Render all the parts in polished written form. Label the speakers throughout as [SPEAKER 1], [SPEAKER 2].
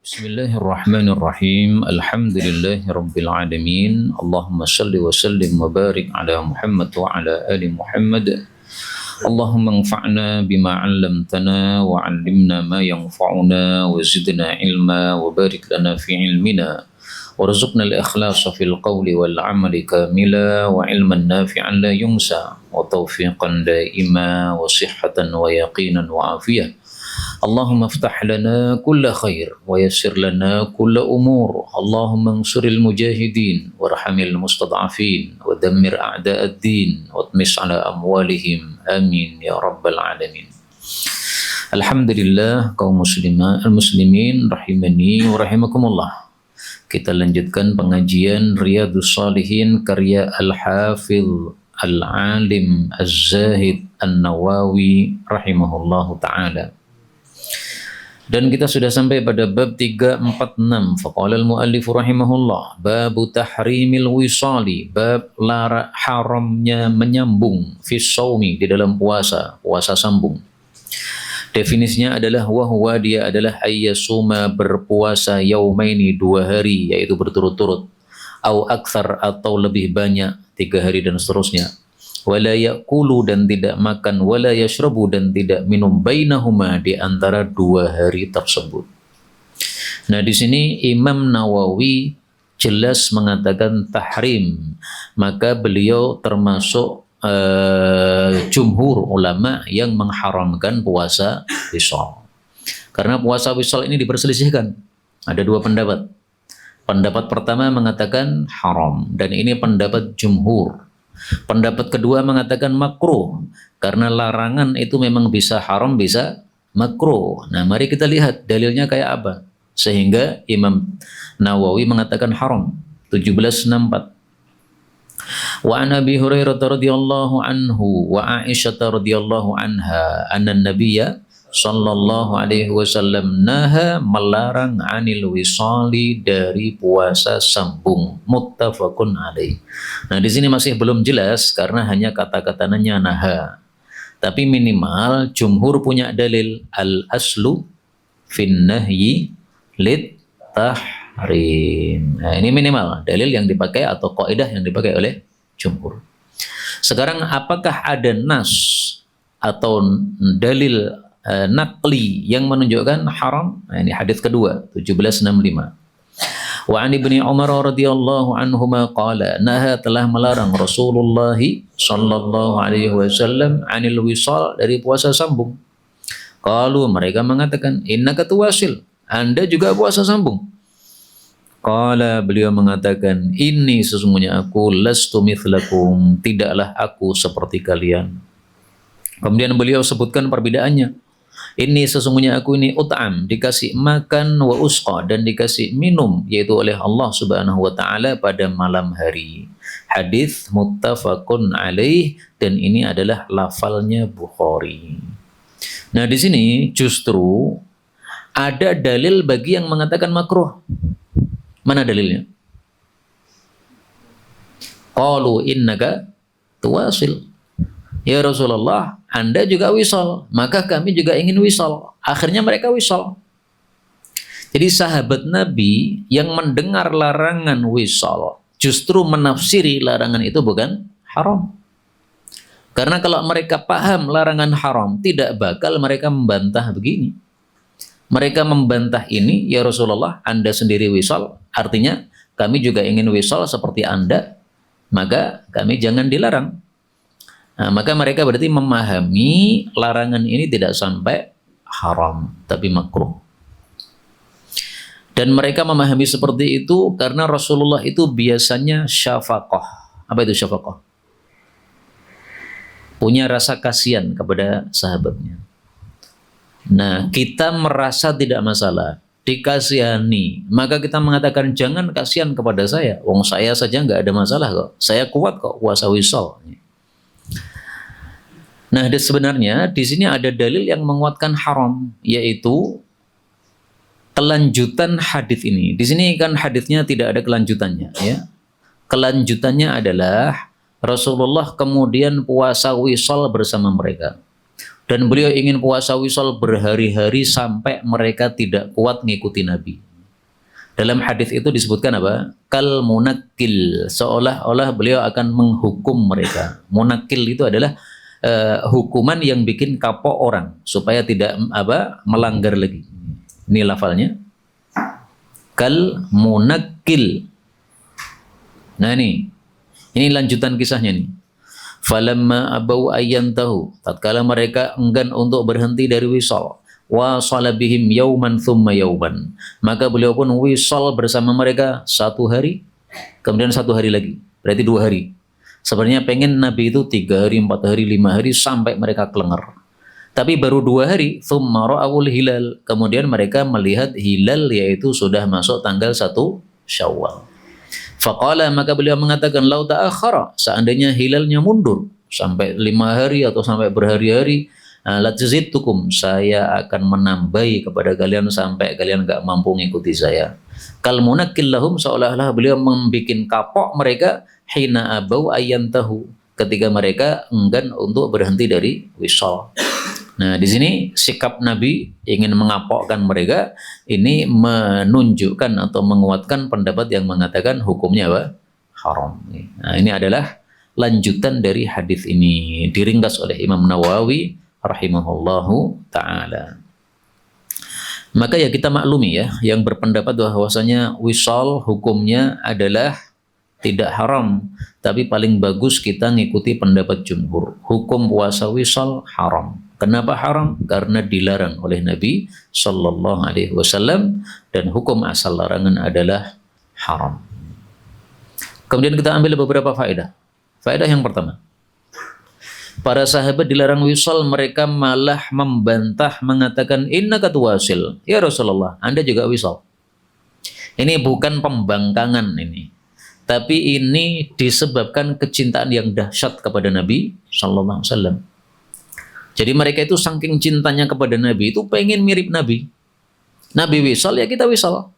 [SPEAKER 1] Bismillahirrahmanirrahim. Alhamdulillahirabbil alamin. Allahumma shalli wa sallim wa barik ala Muhammad wa ala ali Muhammad. Allahumma anfa'na bima 'allamtana wa 'allimna ma yanfa'una wa zidna ilma wa barik lana fi ilmina warzuqna al-ikhlasa fil qawli wal 'amali kamila wa ilman nafi'an la yunsa wa tawfiqan daima wa sihhatan wa yaqinan wa afiyah. Allahumma aftah lana kulla khair wa yassir lana kulla umur. Allahumma ansuril mujahidin warhamil mustad'afin wa dammir a'da'ad din wa tmis ala amwalihim. Amin ya rabbal alamin. Alhamdulillah kaum muslimin rahimani wa rahimakumullah. Kita lanjutkan pengajian Riyadhus Shalihin karya Al-Hafidh Al-Alim Az-Zahid An-Nawawi rahimahullahu ta'ala. Dan kita sudah sampai pada bab 346. Faqala al-muallif rahimahullah, babu tahrimil wisali, bab haramnya menyambung fi shaumi, di dalam puasa sambung. Definisinya adalah wahwa, dia adalah ayyasuma, berpuasa yaumaini, 2 hari, yaitu berturut-turut, au aktsar, atau lebih banyak, 3 hari dan seterusnya. Wala ya'kulu, dan tidak makan, wala yashrabu, dan tidak minum, bainahuma, di antara 2 hari tersebut. Nah, di sini Imam Nawawi jelas mengatakan tahrim, maka beliau termasuk jumhur ulama yang mengharamkan puasa wisal. Karena puasa wisal ini diperselisihkan. Ada 2 pendapat. Pendapat pertama mengatakan haram, dan ini pendapat jumhur. Pendapat kedua mengatakan makruh, karena larangan itu memang bisa haram, bisa makruh. Nah, mari kita lihat dalilnya kayak apa, sehingga Imam Nawawi mengatakan haram. 1764. Wa an Abi Hurairah radhiyallahu anhu wa Aisyah radhiyallahu anha anna Nabiyya sallallahu alaihi wasallam naha, melarang anil wisali, dari puasa sambung. Muttafaqun alaih. Nah, di sini masih belum jelas karena hanya kata-katanya naha. Tapi minimal jumhur punya dalil al aslu fin nahyi lit tahrim. Nah, ini minimal dalil yang dipakai atau kaidah yang dipakai oleh jumhur. Sekarang apakah ada nas atau dalil naqli yang menunjukkan haram? Nah, ini hadis kedua 1765. Wa an Ibni Umar radhiyallahu anhuma qala naha, telah melarang Rasulullah sallallahu alaihi wasallam anil wisal, dari puasa sambung. Qalu, mereka mengatakan, innaka tuwasil, Anda juga puasa sambung. Qala, beliau mengatakan, inni, sesungguhnya aku, lastu mithlakum, tidaklah aku seperti kalian. Kemudian beliau sebutkan perbedaannya. Ini sesungguhnya aku ini ut'am, dikasih makan, wa usqa, dan dikasih minum, yaitu oleh Allah subhanahu wa ta'ala pada malam hari. Hadis muttafaqun alaih, dan ini adalah lafalnya Bukhari. Nah, di sini justru ada dalil bagi yang mengatakan makruh. Mana dalilnya? Qalu innaka tuwasil. Ya Rasulullah, Anda juga wisal, maka kami juga ingin wisal. Akhirnya mereka wisal. Jadi sahabat Nabi yang mendengar larangan wisal justru menafsiri larangan itu bukan haram. Karena kalau mereka paham larangan haram, tidak bakal mereka membantah begini. Mereka membantah ini, ya Rasulullah, Anda sendiri wisal, artinya kami juga ingin wisal seperti Anda, maka kami jangan dilarang. Nah, maka mereka berarti memahami larangan ini tidak sampai haram, tapi makruh. Dan mereka memahami seperti itu karena Rasulullah itu biasanya syafaqah. Apa itu syafaqah? Punya rasa kasihan kepada sahabatnya. Nah, kita merasa tidak masalah, dikasihani, maka kita mengatakan jangan kasihan kepada saya. Wong saya saja nggak ada masalah kok. Saya kuat kok puasa wisal. Nah, sebenarnya di sini ada dalil yang menguatkan haram, yaitu kelanjutan hadis ini. Di sini kan hadisnya tidak ada kelanjutannya, ya. Kelanjutannya adalah Rasulullah kemudian puasa wisal bersama mereka. Dan beliau ingin puasa wisal berhari-hari sampai mereka tidak kuat ngikuti Nabi. Dalam hadis itu disebutkan apa? Kal munakil, seolah-olah beliau akan menghukum mereka. Munakil itu adalah hukuman yang bikin kapok orang supaya tidak melanggar lagi. Ini lafalnya. Kal munakil. Nah ini lanjutan kisahnya nih. Falamma abau ayyantahu, tatkala mereka enggan untuk berhenti dari wisal, wasala bihim yauman thumma yauman, maka beliau pun wisal bersama mereka 1 hari, kemudian 1 hari lagi, berarti 2 hari. Sebenarnya pengen Nabi itu 3 hari, 4 hari, 5 hari sampai mereka kelengar. Tapi baru 2 hari, thumma ra'awul hilal, kemudian mereka melihat hilal, yaitu sudah masuk tanggal 1 Syawal. Faqala, maka beliau mengatakan, lau ta'akhara, seandainya hilalnya mundur sampai 5 hari atau sampai berhari-hari, lajzidtukum, saya akan menambahi kepada kalian sampai kalian enggak mampu mengikuti saya. Kal munakil lahum, seolah-olah beliau membikin kapok mereka, hina abau ayyantahu, ketika mereka enggan untuk berhenti dari wisal. Nah, di sini sikap Nabi ingin mengapokkan mereka, ini menunjukkan atau menguatkan pendapat yang mengatakan hukumnya apa? Haram. Nah, ini adalah lanjutan dari hadis ini, diringkas oleh Imam Nawawi rahimahullahu ta'ala. Maka ya kita maklumi ya, yang berpendapat bahwasanya wisal hukumnya adalah tidak haram, tapi paling bagus kita ngikuti pendapat jumhur. Hukum puasa wisal haram. Kenapa haram? Karena dilarang oleh Nabi Sallallahu Alaihi Wasallam, dan hukum asal larangan adalah haram. Kemudian kita ambil beberapa faedah. Faedah yang pertama, para sahabat dilarang wisal, mereka malah membantah, mengatakan innaka tuwasil. Ya Rasulullah, Anda juga wisal. Ini bukan pembangkangan ini, tapi ini disebabkan kecintaan yang dahsyat kepada Nabi Sallallahu Alaihi Wasallam. Jadi mereka itu saking cintanya kepada Nabi, itu pengen mirip Nabi. Nabi wisal, ya kita wisal.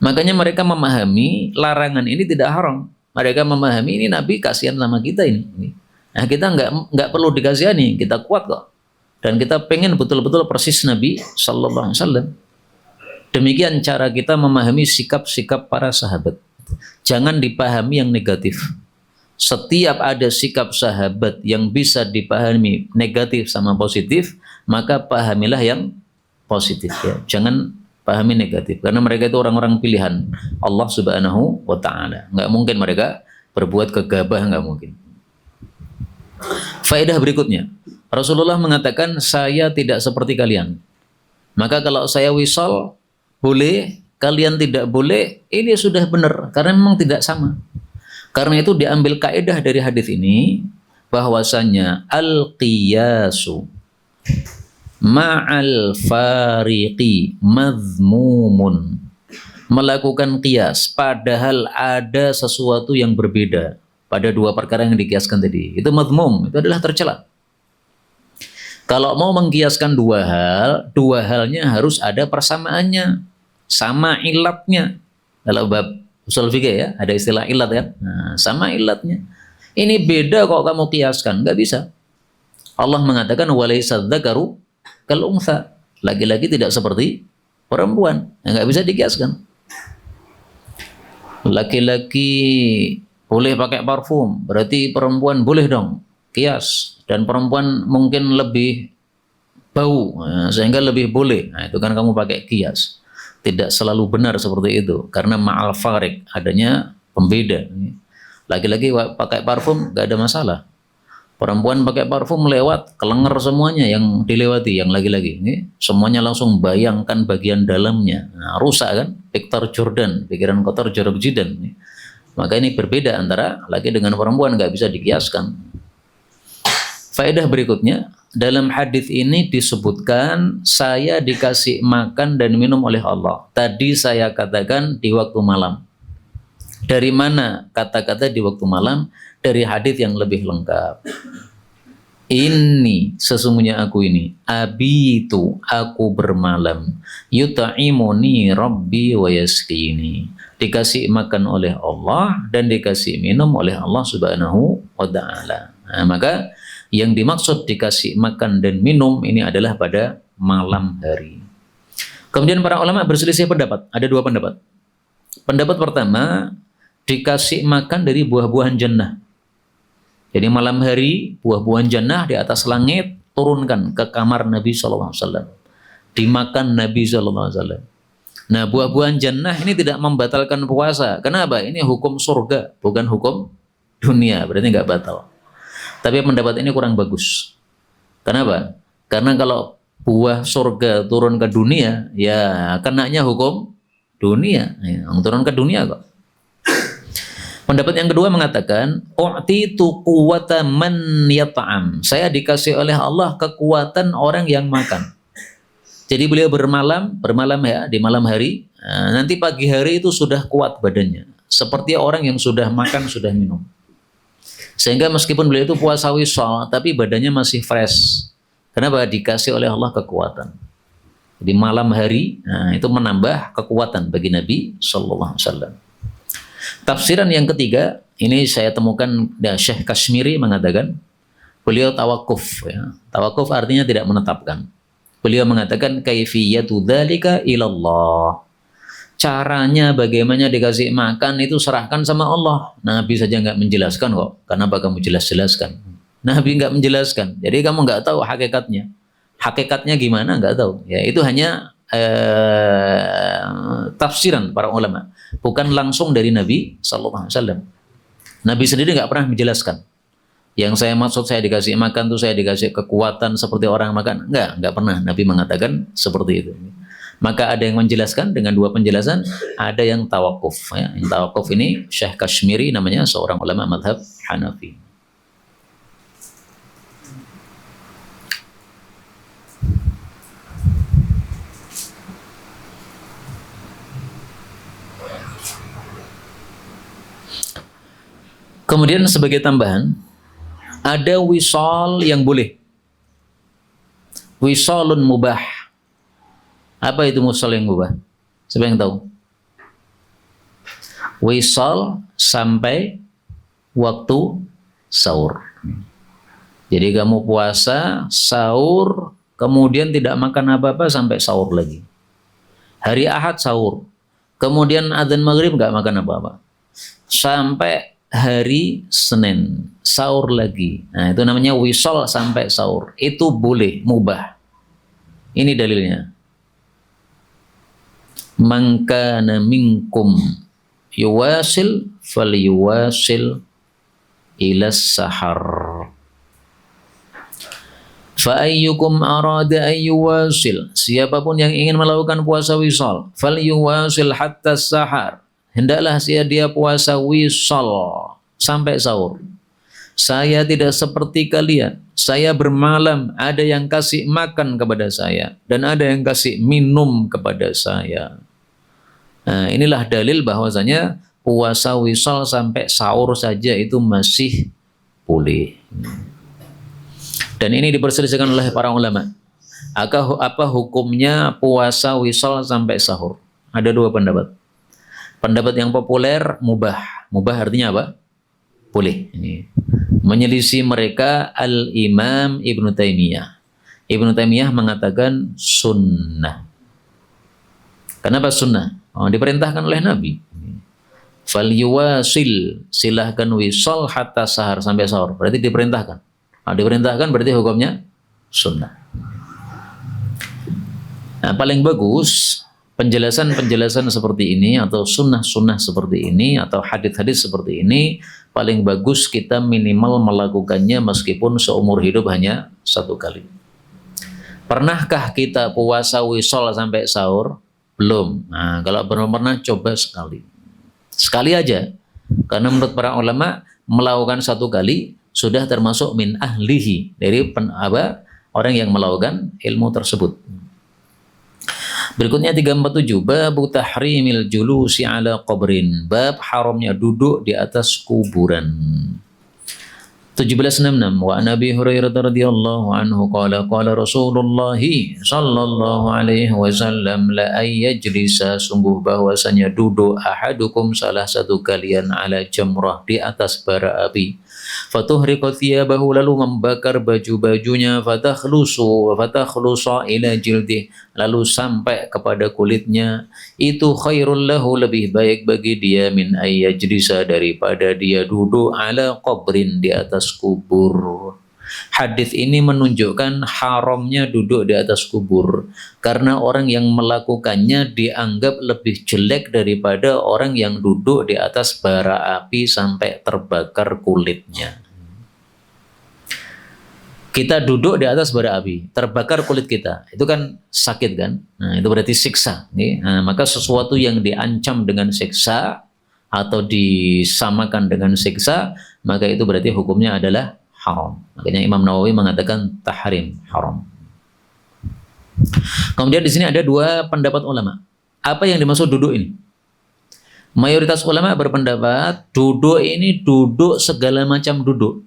[SPEAKER 1] Makanya mereka memahami larangan ini tidak haram. Mereka memahami ini Nabi kasihan sama kita ini. Nah, kita nggak perlu dikasihani, kita kuat kok. Dan kita pengen betul-betul persis Nabi Sallallahu Alaihi Wasallam. Demikian cara kita memahami sikap-sikap para sahabat. Jangan dipahami yang negatif. Setiap ada sikap sahabat yang bisa dipahami negatif sama positif, maka pahamilah yang positif ya. Jangan pahami negatif, karena mereka itu orang-orang pilihan Allah Subhanahu wa ta'ala. Nggak mungkin mereka berbuat gegabah, nggak mungkin. Faedah berikutnya, Rasulullah mengatakan, saya tidak seperti kalian. Maka kalau saya wisal boleh, kalian tidak boleh, ini sudah benar, karena memang tidak sama. Karena itu diambil kaidah dari hadis ini, bahwasanya al-qiyasu ma'al fariqi madhmumun. Melakukan qiyas padahal ada sesuatu yang berbeda pada dua perkara yang dikiaskan tadi, itu madhmum, itu adalah tercela. Kalau mau mengkiaskan dua halnya harus ada persamaannya, sama ilatnya. Kalau bab usul fikih ya, ada istilah ilat kan. Nah, sama ilatnya. Ini beda kok kamu kiaskan, nggak bisa. Allah mengatakan walaysa dzakaru kal untha. Laki-laki tidak seperti perempuan, nggak bisa dikiaskan. Laki-laki boleh pakai parfum, berarti perempuan boleh dong kias. Dan perempuan mungkin lebih bau, sehingga lebih boleh. Nah, itu kan kamu pakai kias. Tidak selalu benar seperti itu, karena ma'al farik, adanya pembeda. Laki-laki pakai parfum gak ada masalah. Perempuan pakai parfum lewat, kelengar semuanya yang dilewati, yang laki-laki. Semuanya langsung bayangkan bagian dalamnya. Nah, rusak kan? Piktor Jordan, pikiran kotor jorok jidan. Maka ini berbeda antara laki dengan perempuan, gak bisa dikiaskan. Faedah berikutnya, dalam hadis ini disebutkan saya dikasih makan dan minum oleh Allah. Tadi saya katakan di waktu malam. Dari mana kata-kata di waktu malam? Dari hadis yang lebih lengkap. Ini sesungguhnya aku ini, abitu, aku bermalam, yuta'imuni rabbi wa yasqini. Dikasih makan oleh Allah dan dikasih minum oleh Allah Subhanahu wa ta'ala. Nah, maka yang dimaksud dikasih makan dan minum ini adalah pada malam hari. Kemudian para ulama berselisih pendapat. Ada dua pendapat. Pendapat pertama, dikasih makan dari buah-buahan jannah. Jadi malam hari buah-buahan jannah di atas langit turunkan ke kamar Nabi SAW. Dimakan Nabi SAW. Nah, buah-buahan jannah ini tidak membatalkan puasa. Kenapa? Ini hukum surga, bukan hukum dunia. Berarti nggak batal. Tapi pendapat ini kurang bagus. Kenapa? Karena kalau buah surga turun ke dunia, ya kenanya hukum dunia. Ya, turun ke dunia kok. Pendapat yang kedua mengatakan, u'titu quwwata man yata'am. Saya dikasih oleh Allah kekuatan orang yang makan. Jadi beliau bermalam ya, di malam hari. Nanti pagi hari itu sudah kuat badannya. Seperti orang yang sudah makan, sudah minum. Sehingga meskipun beliau itu puasa wisal, tapi badannya masih fresh. Kenapa? Dikasih oleh Allah kekuatan. Jadi malam hari, itu menambah kekuatan bagi Nabi Sallallahu Alaihi Wasallam. Tafsiran yang ketiga, ini saya temukan Syekh Kashmiri mengatakan, beliau tawakuf. Ya. Tawakuf artinya tidak menetapkan. Beliau mengatakan, kaifiyatu dzalika ilallah. Caranya bagaimana dikasih makan itu serahkan sama Allah. Nabi saja nggak menjelaskan kok. Kenapa kamu jelaskan? Nabi nggak menjelaskan. Jadi kamu nggak tahu hakikatnya. Hakikatnya gimana nggak tahu. Ya itu hanya tafsiran para ulama, bukan langsung dari Nabi Sallallahu Alaihi Wasallam. Nabi sendiri nggak pernah menjelaskan. Yang saya maksud saya dikasih makan tuh saya dikasih kekuatan seperti orang makan. Nggak pernah Nabi mengatakan seperti itu. Maka ada yang menjelaskan dengan dua penjelasan, ada yang tawakuf. Ya. Yang tawakuf ini Syekh Kashmiri namanya, seorang ulama madhab Hanafi. Kemudian sebagai tambahan, ada wisal yang boleh. Wisalun mubah. Apa itu wisal yang mubah? Siapa yang tahu? Wisal sampai waktu sahur. Jadi kamu puasa, sahur, kemudian tidak makan apa-apa sampai sahur lagi. Hari Ahad sahur. Kemudian adzan maghrib nggak makan apa-apa. Sampai hari Senin sahur lagi. Nah, itu namanya wisal sampai sahur. Itu boleh, mubah. Ini dalilnya. Man kana minkum yuwasil falyuwasil ila sahar. Fa ayyukum arada ayyuwasil. Siapapun yang ingin melakukan puasa wisal, falyuwasil hatta sahar. Hendaklah dia puasa wisal sampai sahur. Saya tidak seperti kalian. Saya bermalam, ada yang kasih makan kepada saya dan ada yang kasih minum kepada saya. Nah, inilah dalil bahwasanya puasa wisal sampai sahur saja itu masih boleh. Dan ini diperselisihkan oleh para ulama. Apa hukumnya puasa wisal sampai sahur? Ada dua pendapat. Pendapat yang populer mubah. Mubah artinya apa? Boleh. Ini. Menyelisih mereka Al-Imam Ibnu Taimiyah. Ibnu Taimiyah mengatakan sunnah. Kenapa sunnah? Oh, diperintahkan oleh Nabi. Fal yuwasil, silahkan wisal hatta sahar, sampai sahur. Berarti diperintahkan. Nah, diperintahkan berarti hukumnya sunnah. Nah, paling bagus penjelasan-penjelasan seperti ini atau sunnah-sunnah seperti ini atau hadis-hadis seperti ini paling bagus kita minimal melakukannya meskipun seumur hidup hanya satu kali. Pernahkah kita puasa wisol sampai sahur? Belum. Nah, kalau belum pernah coba sekali. Sekali aja. Karena menurut para ulama melakukan satu kali sudah termasuk min ahlihi, dari orang yang melakukan ilmu tersebut. Berikutnya 347, bab tahrimil julusi ala qabrin, bab haramnya duduk di atas kuburan. 1766, wa Nabi Hurairah radhiyallahu anhu qala Rasulullah sallallahu alaihi wasallam la ayyajlisa, sungguh bahwasanya duduk ahadukum salah satu kalian ala jamrah di atas bara api, Fatuhriqu thiyabahu, lalu membakar baju-bajunya, fatakhlusa ila jildih, lalu sampai kepada kulitnya. Itu khairul lahu, lebih baik bagi dia, min ayyajlisa, daripada dia duduk ala qabrin, di atas kubur. Hadis ini menunjukkan haramnya duduk di atas kubur, karena orang yang melakukannya dianggap lebih jelek daripada orang yang duduk di atas bara api sampai terbakar kulitnya. Kita duduk di atas bara api, terbakar kulit kita, itu kan sakit kan? Nah, itu berarti siksa. Nah, maka sesuatu yang diancam dengan siksa atau disamakan dengan siksa, maka itu berarti hukumnya adalah haram. Makanya Imam Nawawi mengatakan tahrim, haram. Kemudian di sini ada dua pendapat ulama. Apa yang dimaksud duduk ini? Mayoritas ulama berpendapat duduk ini duduk segala macam duduk.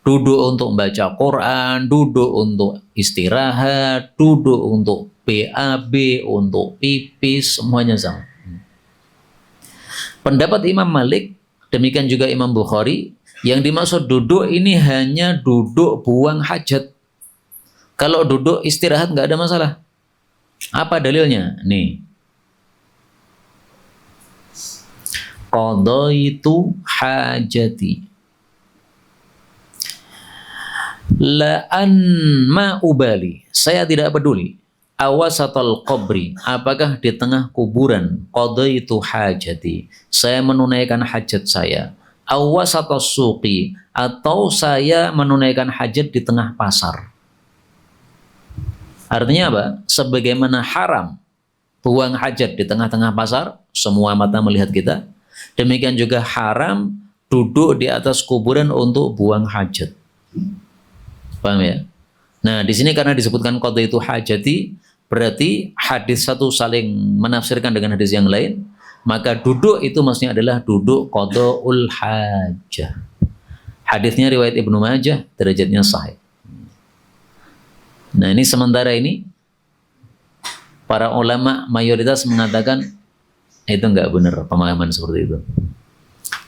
[SPEAKER 1] Duduk untuk membaca Quran, duduk untuk istirahat, duduk untuk BAB, untuk pipis, semuanya sama. Pendapat Imam Malik, demikian juga Imam Bukhari, yang dimaksud duduk ini hanya duduk buang hajat. Kalau duduk istirahat nggak ada masalah. Apa dalilnya? Nih. Qadaitu hajati. La'an ma ubali. Saya tidak peduli. Awasatal qabri. Apakah di tengah kuburan? Qadaitu hajati. Saya menunaikan hajat saya. Awasatas suqi, atau saya menunaikan hajat di tengah pasar. Artinya apa? Sebagaimana haram buang hajat di tengah-tengah pasar, semua mata melihat kita, demikian juga haram duduk di atas kuburan untuk buang hajat. Paham ya? Nah, di sini karena disebutkan qadaitu hajati, berarti hadis satu saling menafsirkan dengan hadis yang lain. Maka duduk itu maksudnya adalah duduk qadaul hajah. Hadisnya riwayat Ibnu Majah, derajatnya sahih. Nah, ini sementara ini para ulama mayoritas mengatakan itu enggak benar pemahaman seperti itu.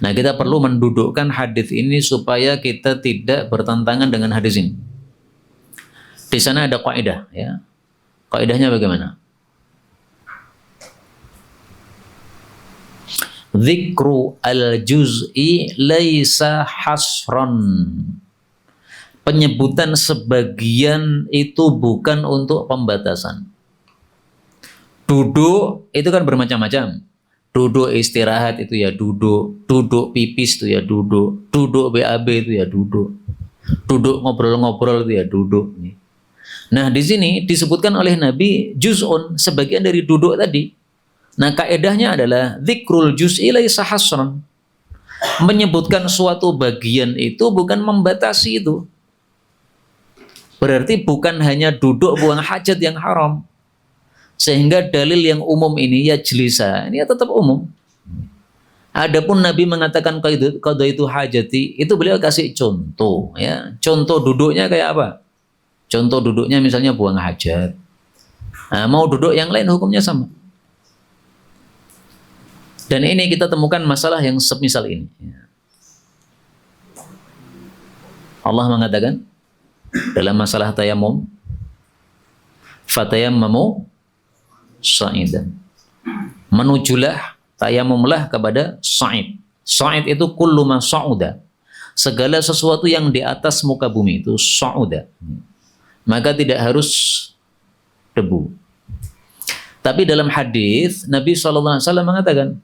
[SPEAKER 1] Nah, kita perlu mendudukkan hadis ini supaya kita tidak bertentangan dengan hadis ini. Di sana ada kaidah ya. Kaidahnya bagaimana? Dzikru al-juz'i laisa hasron. Penyebutan sebagian itu bukan untuk pembatasan. Duduk itu kan bermacam-macam. Duduk istirahat itu ya duduk, duduk pipis itu ya duduk, duduk BAB itu ya duduk, duduk ngobrol-ngobrol itu ya duduk. Nah, di sini disebutkan oleh Nabi juz'un, sebagian dari duduk tadi. Nah, kaedahnya adalah dzikrul juz'i laisa hasran. Menyebutkan suatu bagian itu bukan membatasi itu. Berarti bukan hanya duduk buang hajat yang haram. Sehingga dalil yang umum ini ya jelisa, ini ya tetap umum. Adapun Nabi mengatakan qadaitu hajati, itu beliau kasih contoh ya. Contoh duduknya kayak apa? Contoh duduknya misalnya buang hajat. Nah, mau duduk yang lain hukumnya sama. Dan ini kita temukan masalah yang semisal ini. Allah mengatakan dalam masalah tayamum, fatayammamu sa'idan. Menujulah, tayamumlah kepada sa'id. Sa'id itu kullu ma sa'uda. Segala sesuatu yang di atas muka bumi itu sa'uda. Maka tidak harus debu. Tapi dalam hadis Nabi SAW mengatakan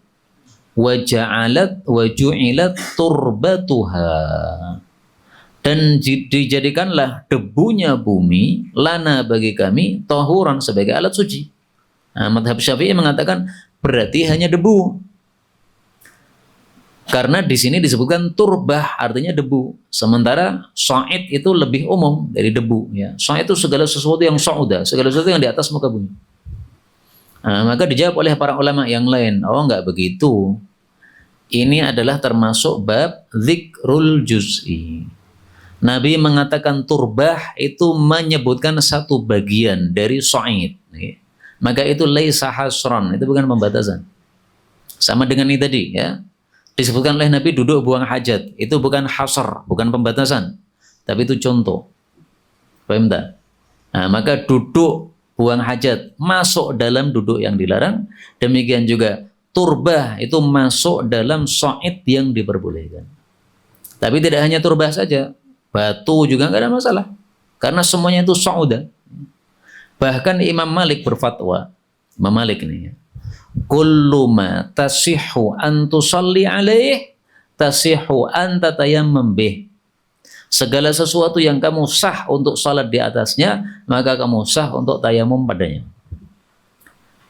[SPEAKER 1] waju'ilat turbatuha, dan dijadikanlah debunya bumi lana bagi kami tahuran, sebagai alat suci. Nah, mazhab Syafi'i mengatakan berarti hanya debu. Karena di sini disebutkan turbah, artinya debu. Sementara sa'id itu lebih umum dari debu ya. Sa'id itu segala sesuatu yang sa'uda, segala sesuatu yang di atas muka bumi. Nah, maka dijawab oleh para ulama yang lain, oh enggak begitu. Ini adalah termasuk bab dzikrul juz'i. Nabi mengatakan turbah itu menyebutkan satu bagian dari sa'id. Maka itu laisa hasran, itu bukan pembatasan. Sama dengan ini tadi ya. Disebutkan oleh Nabi duduk buang hajat. Itu bukan hasar, bukan pembatasan. Tapi itu contoh. Paham tak? Nah, maka duduk buang hajat masuk dalam duduk yang dilarang. Demikian juga turbah itu masuk dalam sa'id yang diperbolehkan. Tapi tidak hanya turbah saja. Batu juga nggak ada masalah. Karena semuanya itu sa'udah. Bahkan Imam Malik berfatwa, Imam Malik ini, kullu ma tasihhu an tusalli alaih tasihhu an tatayammam bih. Segala sesuatu yang kamu sah untuk salat di atasnya, maka kamu sah untuk tayamum padanya.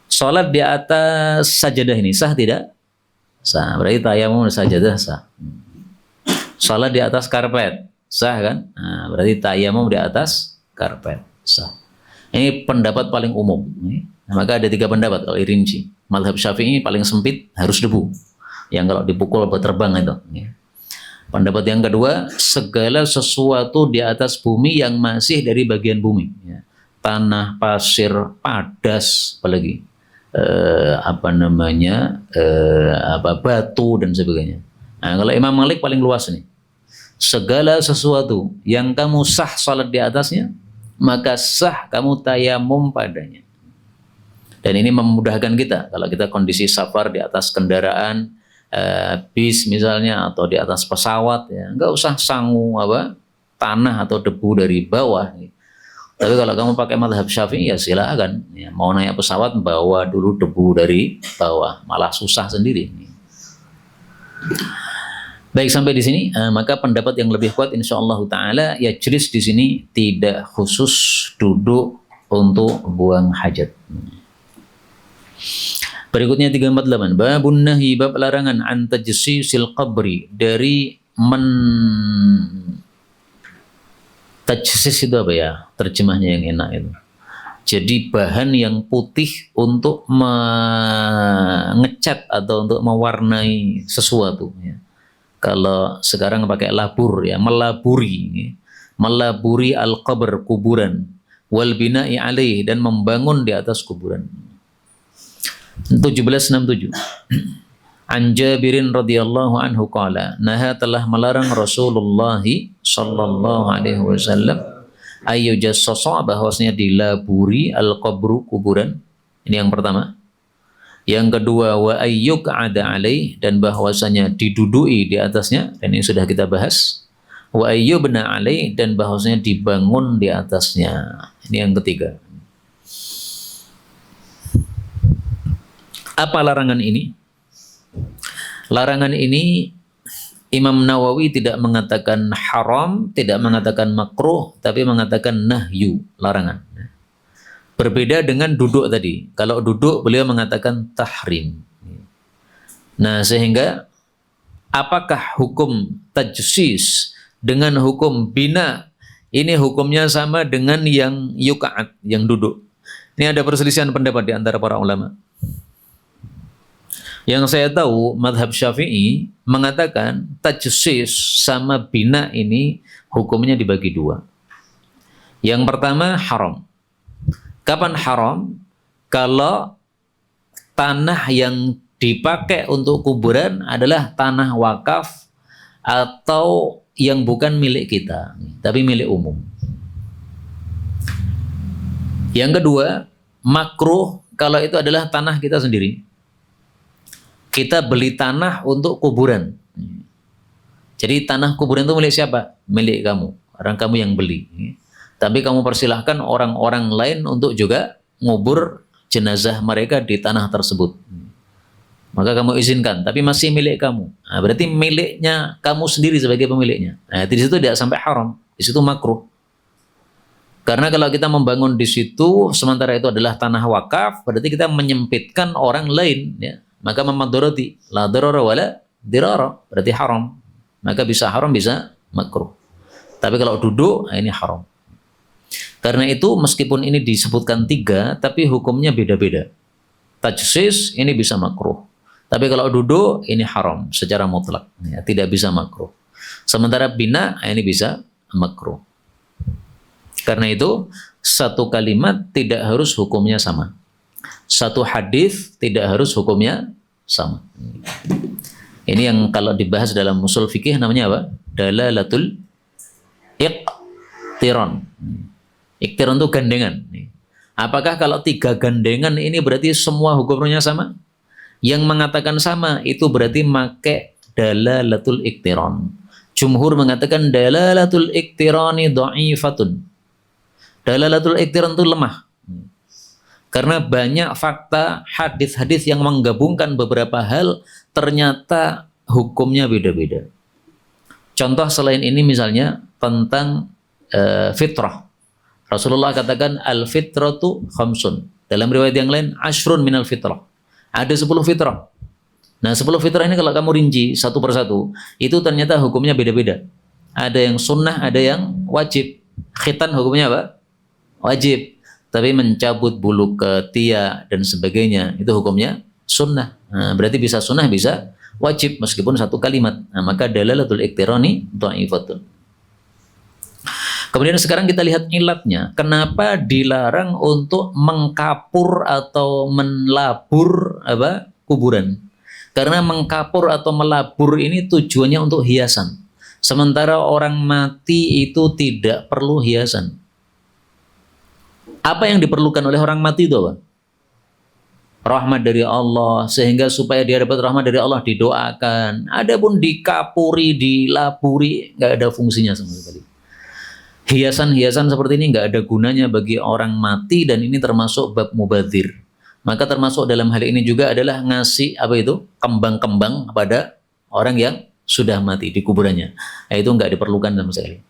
[SPEAKER 1] Salat di atas sajadah ini sah tidak? Sah. Berarti tayamum sajadah sah. Salat di atas karpet sah kan? Nah, berarti tayamum di atas karpet sah. Ini pendapat paling umum. Nah, maka ada 3 pendapat kalau rinci. Mazhab Syafi'i paling sempit harus debu. Yang kalau dipukul berterbang itu. Pendapat yang kedua, segala sesuatu di atas bumi yang masih dari bagian bumi. Tanah, pasir, padas, apalagi batu dan sebagainya. Nah, kalau Imam Malik paling luas nih. Segala sesuatu yang kamu sah salat di atasnya, maka sah kamu tayamum padanya. Dan ini memudahkan kita kalau kita kondisi safar di atas kendaraan bis misalnya atau di atas pesawat, ya nggak usah sangu tanah atau debu dari bawah. Tapi kalau kamu pakai mazhab Syafi'i ya silakan, ya, mau naik pesawat bawa dulu debu dari bawah, malah susah sendiri. Baik, sampai di sini maka pendapat yang lebih kuat insyaallah taala ya jelas di sini tidak khusus duduk untuk buang hajat. Berikutnya 348, babun nahi, bab larangan an tajsisil qabri, dari tajsis itu apa ya? Terjemahnya yang enak itu. Jadi bahan yang putih untuk mengecat atau untuk mewarnai sesuatu ya. Kalau sekarang pakai labur ya, melaburi al-qabr, kuburan, wal bina'i alaih, dan membangun di atas kuburan. 1767. An Jabirin radhiyallahu anhu qala, naha, telah melarang Rasulullah sallallahu alaihi wasallam ayu jassasa, bahwasanya dilaburi al-qabru, kuburan. Ini yang pertama. Yang kedua, wa ayyuk ada alaih, dan bahwasanya didudui di atasnya, dan ini sudah kita bahas. Wa ayyubna alaih, dan bahwasanya dibangun di atasnya. Ini yang ketiga. Apa larangan ini? Larangan ini Imam Nawawi tidak mengatakan haram, tidak mengatakan makruh, tapi mengatakan nahyu, larangan. Berbeda dengan duduk tadi. Kalau duduk beliau mengatakan tahrim. Nah, sehingga apakah hukum tajsis dengan hukum bina ini hukumnya sama dengan yang yuka'at, yang duduk? Ini ada perselisihan pendapat di antara para ulama. Yang saya tahu mazhab Syafi'i mengatakan tajsis sama bina ini hukumnya dibagi 2. Yang pertama haram. Kapan haram? Kalau tanah yang dipakai untuk kuburan adalah tanah wakaf atau yang bukan milik kita, tapi milik umum. Yang kedua, makruh kalau itu adalah tanah kita sendiri. Kita beli tanah untuk kuburan. Jadi tanah kuburan itu milik siapa? Milik kamu, orang kamu yang beli. Tapi kamu persilahkan orang-orang lain untuk juga ngubur jenazah mereka di tanah tersebut. Maka kamu izinkan, tapi masih milik kamu. Nah, berarti miliknya kamu sendiri sebagai pemiliknya. Nah, di situ tidak sampai haram, di situ makruh. Karena kalau kita membangun di situ, sementara itu adalah tanah wakaf, berarti kita menyempitkan orang lain. Ya. Maka memadoroti, la darara wala dirara, berarti haram. Maka bisa haram, bisa makruh. Tapi kalau duduk, ini haram. Karena itu meskipun ini disebutkan 3, tapi hukumnya beda-beda. Tajsis ini bisa makruh. Tapi kalau duduk ini haram secara mutlak. Ya, tidak bisa makruh. Sementara bina ini bisa makruh. Karena itu satu kalimat tidak harus hukumnya sama. Satu hadis tidak harus hukumnya sama. Ini yang kalau dibahas dalam usul fikih namanya apa? Dalalatul iqtiran. Iqtiran itu gandengan. Apakah kalau 3 gandengan ini berarti semua hukumnya sama? Yang mengatakan sama itu berarti make dalalatul iqtiran. Jumhur mengatakan dalalatul iqtirani dha'ifatun. Dalalatul iqtiran itu lemah. Karena banyak fakta hadis-hadis yang menggabungkan beberapa hal ternyata hukumnya beda-beda. Contoh selain ini misalnya tentang fitrah. Rasulullah katakan al-fitratu khamsun. Dalam riwayat yang lain ashrun minal fitrah. Ada 10 fitrah. Nah 10 fitrah ini kalau kamu rinci satu persatu, itu ternyata hukumnya beda-beda. Ada yang sunnah, ada yang wajib. Khitan hukumnya apa? Wajib. Tapi mencabut bulu ketiak dan sebagainya, itu hukumnya sunnah. Nah, berarti bisa sunnah, bisa wajib meskipun satu kalimat. Nah, maka dalalatul iqtirani dha'ifatun. Kemudian sekarang kita lihat ilatnya. Kenapa dilarang untuk mengkapur atau melabur kuburan? Karena mengkapur atau melabur ini tujuannya untuk hiasan. Sementara orang mati itu tidak perlu hiasan. Apa yang diperlukan oleh orang mati itu apa? Rahmat dari Allah, sehingga supaya dia dapat rahmat dari Allah didoakan. Adapun dikapuri, dilaburi, nggak ada fungsinya sama sekali. Hiasan-hiasan seperti ini nggak ada gunanya bagi orang mati dan ini termasuk bab mubadzir. Maka termasuk dalam hal ini juga adalah ngasih kembang-kembang kepada orang yang sudah mati di kuburannya. Nah, itu nggak diperlukan sama sekali.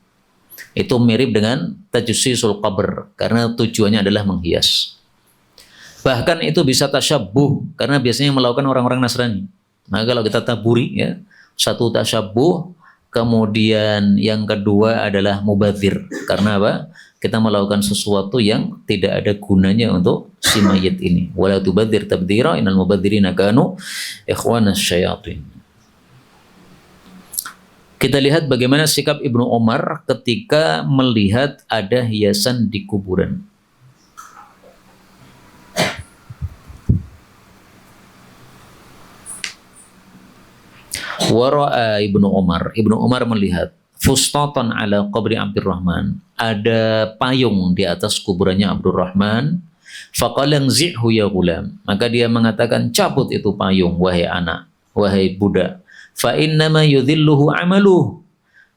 [SPEAKER 1] Itu mirip dengan tajsisul qabr karena tujuannya adalah menghias. Bahkan itu bisa tasyabbuh karena biasanya yang melakukan orang-orang Nasrani. Nah, kalau kita taburi ya, satu tasyabbuh. Kemudian yang kedua adalah mubadzir. Karena apa? Kita melakukan sesuatu yang tidak ada gunanya untuk si mayit ini. Wala tubadzir tabdzira innal mubadzirina kanu ikhwanas syayatin. Kita lihat bagaimana sikap Ibnu Umar ketika melihat ada hiasan di kuburan. Wara'a Ibnu Umar melihat fustatan ala qabri Abdurrahman, ada payung di atas kuburannya Abdurrahman. Faqala nzi'hu ya gulam, maka dia mengatakan cabut itu payung wahai anak, wahai budak. Fa innama yudhilluhu amaluh,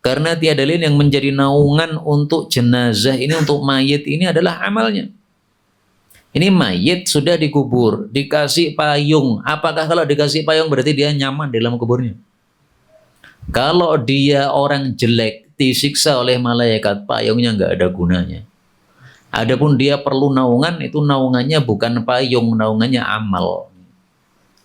[SPEAKER 1] karena tiada lain yang menjadi naungan untuk jenazah ini, untuk mayit ini adalah amalnya. Ini mayit sudah dikubur, dikasih payung. Apakah kalau dikasih payung berarti dia nyaman di dalam kuburnya? Kalau dia orang jelek, disiksa oleh malaikat, payungnya nggak ada gunanya. Adapun dia perlu naungan, itu naungannya bukan payung, naungannya amal.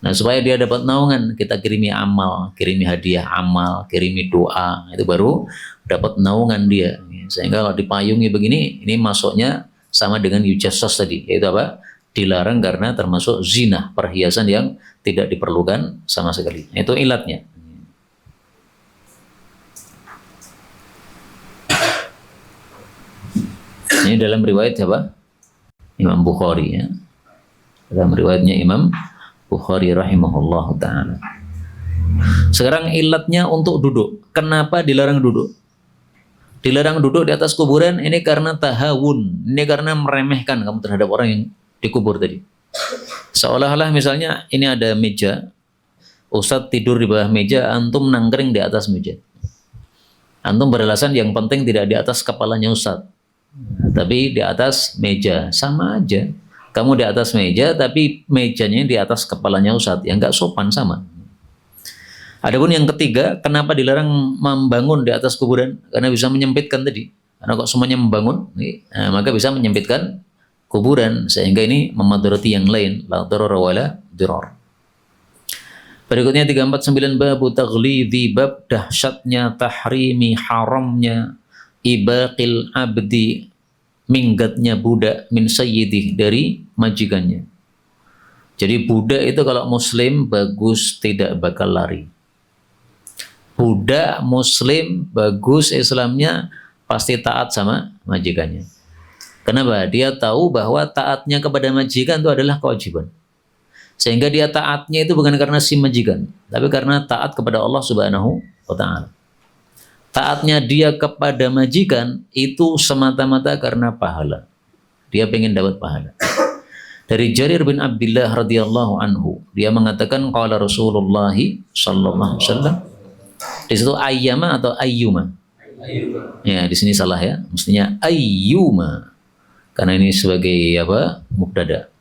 [SPEAKER 1] Nah, supaya dia dapat naungan, kita kirimi amal, kirimi hadiah amal, kirimi doa, itu baru dapat naungan dia. Sehingga kalau dipayungi begini, ini masuknya sama dengan yujassas tadi, yaitu apa? Dilarang karena termasuk zina, perhiasan yang tidak diperlukan sama sekali. Itu ilatnya. Ini dalam riwayat siapa? Imam Bukhari ya. Dalam riwayatnya Imam Bukhari rahimahullah ta'ala. Sekarang ilatnya untuk duduk. Kenapa dilarang duduk? Dilarang duduk di atas kuburan ini karena tahawun. Ini karena meremehkan kamu terhadap orang yang dikubur tadi. Seolah-olah misalnya ini ada meja, Ustadz tidur di bawah meja, antum nangkring di atas meja. Antum beralasan yang penting tidak di atas kepalanya Ustadz, tapi di atas meja. Sama aja. Kamu di atas meja, tapi mejanya di atas kepalanya Ustadz. Yang nggak sopan sama. Adapun yang ketiga, kenapa dilarang membangun di atas kuburan? Karena bisa menyempitkan tadi. Karena kok semuanya membangun, maka bisa menyempitkan kuburan. Sehingga ini memadarati yang lain. La darara wala dirar. Berikutnya 349 babu taghlidhi, bab dahsyatnya tahrimi, haramnya ibaqil abdi, minggatnya budak, min sayyidih, dari majikannya. Jadi budak itu kalau muslim bagus, tidak bakal lari. Budak muslim bagus Islamnya, pasti taat sama majikannya. Kenapa? Dia tahu bahwa taatnya kepada majikan itu adalah kewajiban. Sehingga dia taatnya itu bukan karena si majikan, tapi karena taat kepada Allah Subhanahu wa taala. Taatnya dia kepada majikan itu semata-mata karena pahala. Dia pengen dapat pahala. Dari Jarir bin Abdullah radhiyallahu anhu, dia mengatakan qala Rasulullah sallallahu alaihi wasallam. Di situ ayyama atau ayyuma? Ya, di sini salah ya. Mestinya ayyuma. Karena ini sebagai apa? Mubtada.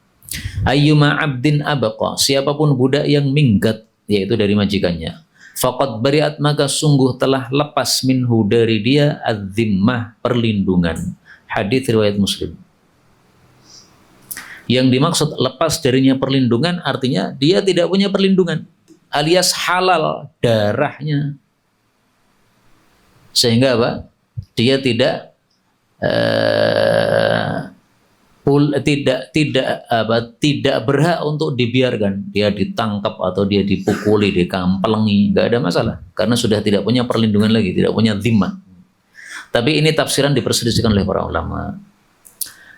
[SPEAKER 1] Ayyuma abdin abaqa, siapapun budak yang minggat, yaitu dari majikannya, faqad bariat, maka sungguh telah lepas minhu dari dia az-zimmah, perlindungan. Hadis riwayat Muslim. Yang dimaksud lepas darinya perlindungan artinya dia tidak punya perlindungan, alias halal darahnya. Sehingga apa? Dia tidak tidak berhak untuk dibiarkan dia ditangkap atau dia dipukuli, dikampelengi, nggak ada masalah karena sudah tidak punya perlindungan lagi, tidak punya zimmah. Tapi ini tafsiran diperselisihkan oleh para ulama.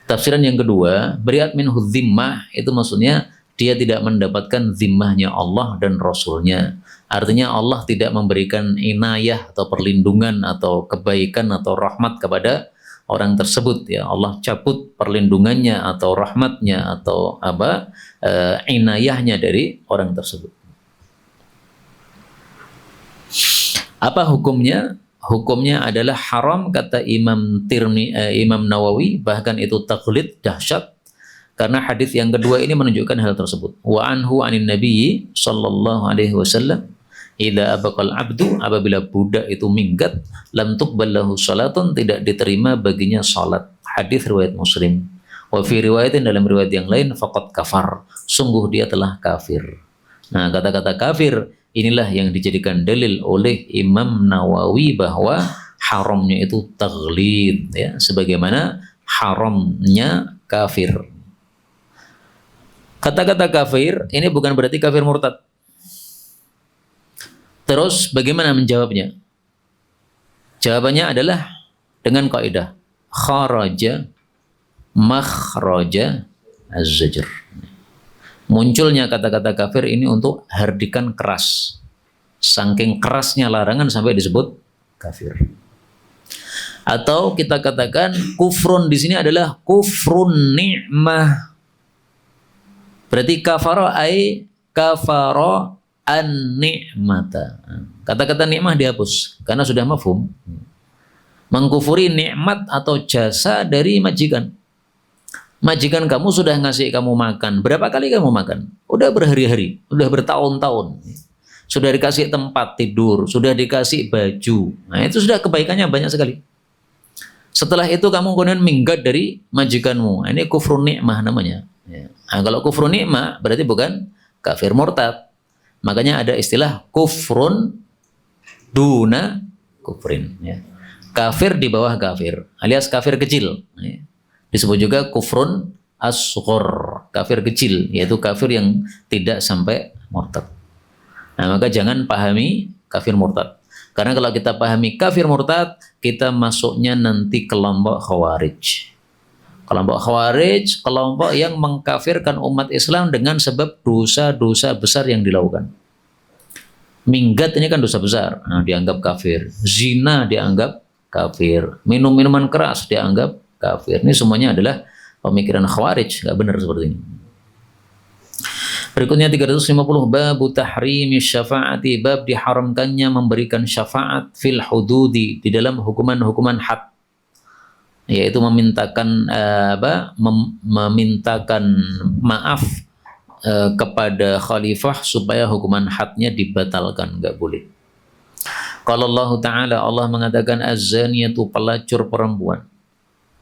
[SPEAKER 1] Tafsiran yang kedua, bariat minhu zimmah, itu maksudnya dia tidak mendapatkan zimmahnya Allah dan Rasulnya. Artinya Allah tidak memberikan inayah atau perlindungan atau kebaikan atau rahmat kepada orang tersebut, ya. Allah cabut perlindungannya atau rahmatnya atau inayahnya dari orang tersebut. Apa hukumnya? Hukumnya adalah haram, kata Imam Nawawi, bahkan itu taghlid, dahsyat, karena hadis yang kedua ini menunjukkan hal tersebut. Wa anhu anin nabiyyi sallallahu alaihi wasallam, idza abaqal abdu, apabila budak itu minggat, lam tuqbal lahu salatun, tidak diterima baginya salat. Hadis riwayat Muslim. Wa fi riwayatin, dalam riwayat yang lain, faqad kafar, sungguh dia telah kafir. Nah, kata-kata kafir inilah yang dijadikan dalil oleh Imam Nawawi bahwa haramnya itu taghlid, ya, sebagaimana haramnya kafir. Kata-kata kafir ini bukan berarti kafir murtad. Terus bagaimana menjawabnya? Jawabannya adalah dengan kaidah kharaja makhraja az-zajr. Munculnya kata-kata kafir ini untuk hardikan keras. Saking kerasnya larangan sampai disebut kafir. Atau kita katakan kufrun di sini adalah kufrun ni'mah. Berarti kafara ay kafara an-ni'mata. Kata-kata nikmah dihapus karena sudah mafhum. Mengkufuri nikmat atau jasa dari majikan. Majikan kamu sudah ngasih kamu makan. Berapa kali kamu makan? Udah berhari-hari, udah bertahun-tahun. Sudah dikasih tempat tidur, sudah dikasih baju. Nah, itu sudah kebaikannya banyak sekali. Setelah itu kamu kemudian minggat dari majikanmu. Ini kufrun nikmah namanya. Nah, kalau kufrun nikmah berarti bukan kafir murtad. Makanya ada istilah kufrun duna kufrin. Ya. Kafir di bawah kafir, alias kafir kecil. Ya. Disebut juga kufrun asghar, kafir kecil, yaitu kafir yang tidak sampai murtad. Nah, maka jangan pahami kafir murtad. Karena kalau kita pahami kafir murtad, kita masuknya nanti kelompok khawarij. Kelompok khawarij, kelompok yang mengkafirkan umat Islam dengan sebab dosa-dosa besar yang dilakukan. Minggat ini kan dosa besar, nah, dianggap kafir. Zina dianggap kafir. Minum minuman keras dianggap kafir. Ini semuanya adalah pemikiran khawarij, nggak benar seperti ini. Berikutnya 350, babu tahrimi syafaati, bab diharamkannya memberikan syafaat fil hududi, di dalam hukuman-hukuman had, yaitu memintakan memintakan maaf kepada khalifah supaya hukuman hadnya dibatalkan, nggak boleh. Kalau Allah Ta'ala, Allah mengatakan az-zaniyatu, pelacur perempuan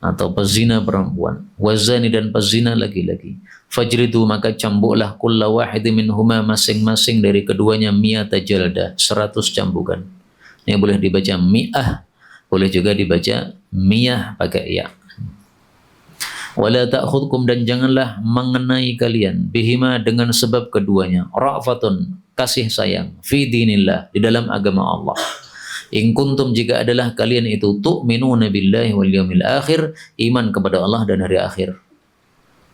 [SPEAKER 1] atau pezina perempuan, wazani, dan pezina laki-laki, fajridu, maka cambuklah kulla wahidi minhuma, masing-masing dari keduanya, mi'ata jaldah, 100 cambukan. Ini boleh dibaca mi'ah, boleh juga dibaca miyah pakai ya. Wala ta'khudkum, dan janganlah mengenai kalian, bihima, dengan sebab keduanya, ra'fatun, kasih sayang, fi dinillah, di dalam agama Allah. In kuntum, jika adalah kalian itu tu'minuna billahi wal yawmil akhir, iman kepada Allah dan hari akhir.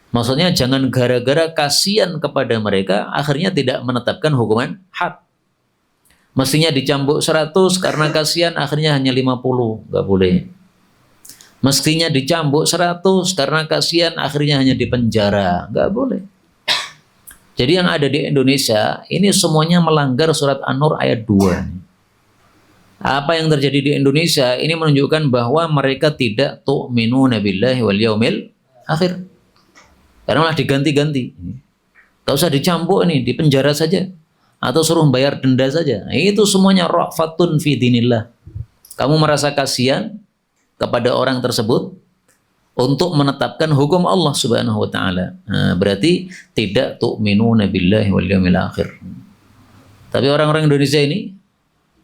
[SPEAKER 1] Maksudnya jangan gara-gara kasihan kepada mereka akhirnya tidak menetapkan hukuman had. Mestinya dicambuk 100 karena kasihan akhirnya hanya 50, nggak boleh. Mestinya dicambuk 100 karena kasihan akhirnya hanya dipenjara, nggak boleh. Jadi yang ada di Indonesia ini semuanya melanggar surat An-Nur ayat 2. Apa yang terjadi di Indonesia ini menunjukkan bahwa mereka tidak tu'minuna billahi wal yaumil akhir. Karena malah diganti-ganti. Gak usah dicambuk nih, dipenjara saja. Atau suruh bayar denda saja. Itu semuanya ra'fatun fi dinillah. Kamu merasa kasihan kepada orang tersebut untuk menetapkan hukum Allah Subhanahu wa taala. Nah, berarti tidak tu'minuna billahi wal yaumil akhir. Tapi orang-orang Indonesia ini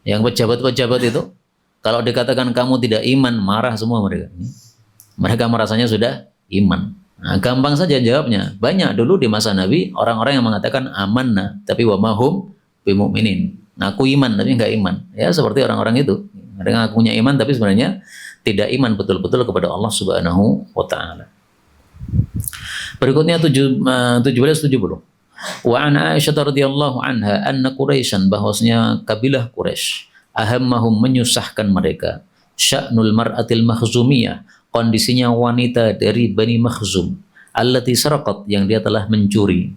[SPEAKER 1] yang pejabat-pejabat itu kalau dikatakan kamu tidak iman, marah semua mereka. Mereka merasanya sudah iman. Nah, gampang saja jawabnya. Banyak dulu di masa Nabi orang-orang yang mengatakan amanna tapi wa mahum bimu'minin. Nah, aku iman tapi enggak iman. Ya seperti orang-orang itu. Mereka ngakunya iman tapi sebenarnya tidak iman betul-betul kepada Allah Subhanahu wa taala. Berikutnya 1770. Wa an Aisyah radhiyallahu anha anna Quraisyan, bahwasanya kabilah Quraisy ahammahum menyusahkan mereka sya'nul mar'atil makhzumiyah, kondisinya wanita dari Bani Makhzum allati sarqat, yang dia telah mencuri.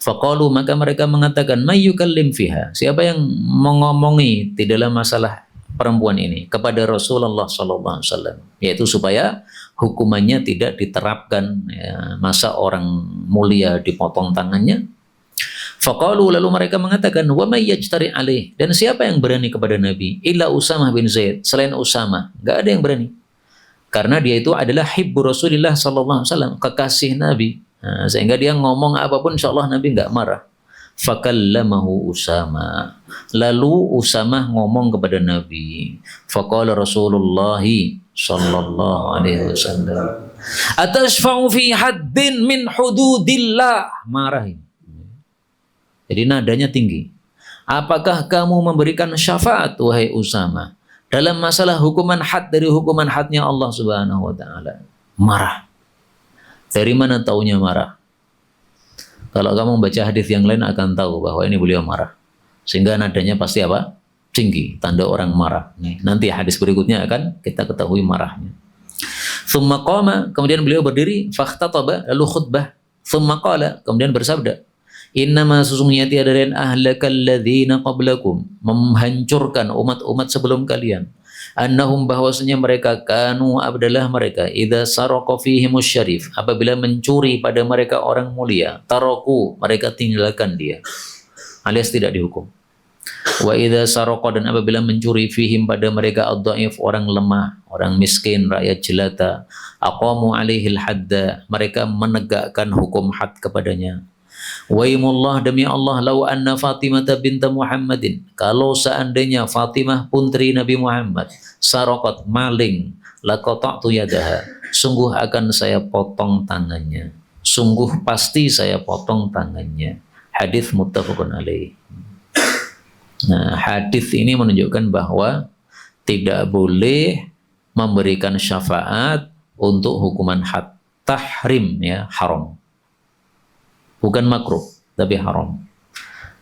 [SPEAKER 1] Faqalu, maka mereka mengatakan mayyukallim fiha, siapa yang mengomongi di dalam masalah perempuan ini kepada Rasulullah sallallahu alaihi wasallam, yaitu supaya hukumannya tidak diterapkan, ya, masa orang mulia dipotong tangannya. Faqalu, lalu mereka mengatakan wa may yajtari alaih, dan siapa yang berani kepada Nabi illa Usamah bin Zaid, selain Usamah enggak ada yang berani, karena dia itu adalah hibbu Rasulillah sallallahu alaihi wasallam, kekasih Nabi. Nah, sehingga dia ngomong apapun insyaallah Nabi enggak marah. Fakallamahu Usama, lalu Usamah ngomong kepada Nabi. Faqala Rasulullah sallallahu alaihi wasallam, atashfa'u fi haddin min hududillah, marahin. Jadi nadanya tinggi. Apakah kamu memberikan syafaat wahai Usama dalam masalah hukuman had dari hukuman hadnya Allah Subhanahu wa taala? Marah. Dari mana taunya marah? Kalau kamu baca hadis yang lain akan tahu bahwa ini beliau marah. Sehingga nadanya pasti apa? Tinggi, tanda orang marah. Nanti hadis berikutnya akan kita ketahui marahnya. Tsumma qama, kemudian beliau berdiri, fakhtataba, lalu khutbah. Tsumma qala, kemudian bersabda, innama sesungguhnya tiada lain ahlakal ladzina qablakum, menghancurkan umat-umat sebelum kalian. Annahum, bahwasanya mereka kanu adalah mereka idza saraqa fihimus syarif, apabila mencuri pada mereka orang mulia, taraku, mereka tinggalkan dia alias tidak dihukum. Wa idza saraqa, dan apabila mencuri fihim pada mereka ad-dhaif, orang lemah, orang miskin, rakyat jelata, aqamu alaihil hadda, mereka menegakkan hukum had kepadanya. Waimullah, demi Allah, lau anna Fatimah binta Muhammadin, kalau seandainya Fatimah putri Nabi Muhammad saraqat, maling, laqata'tu yadaha, sungguh akan saya potong tangannya, sungguh pasti saya potong tangannya. Hadis muttafaqun alaih. Nah, hadis ini menunjukkan bahwa tidak boleh memberikan syafaat untuk hukuman had, tahrim, ya, haram. Bukan makruh, tapi haram.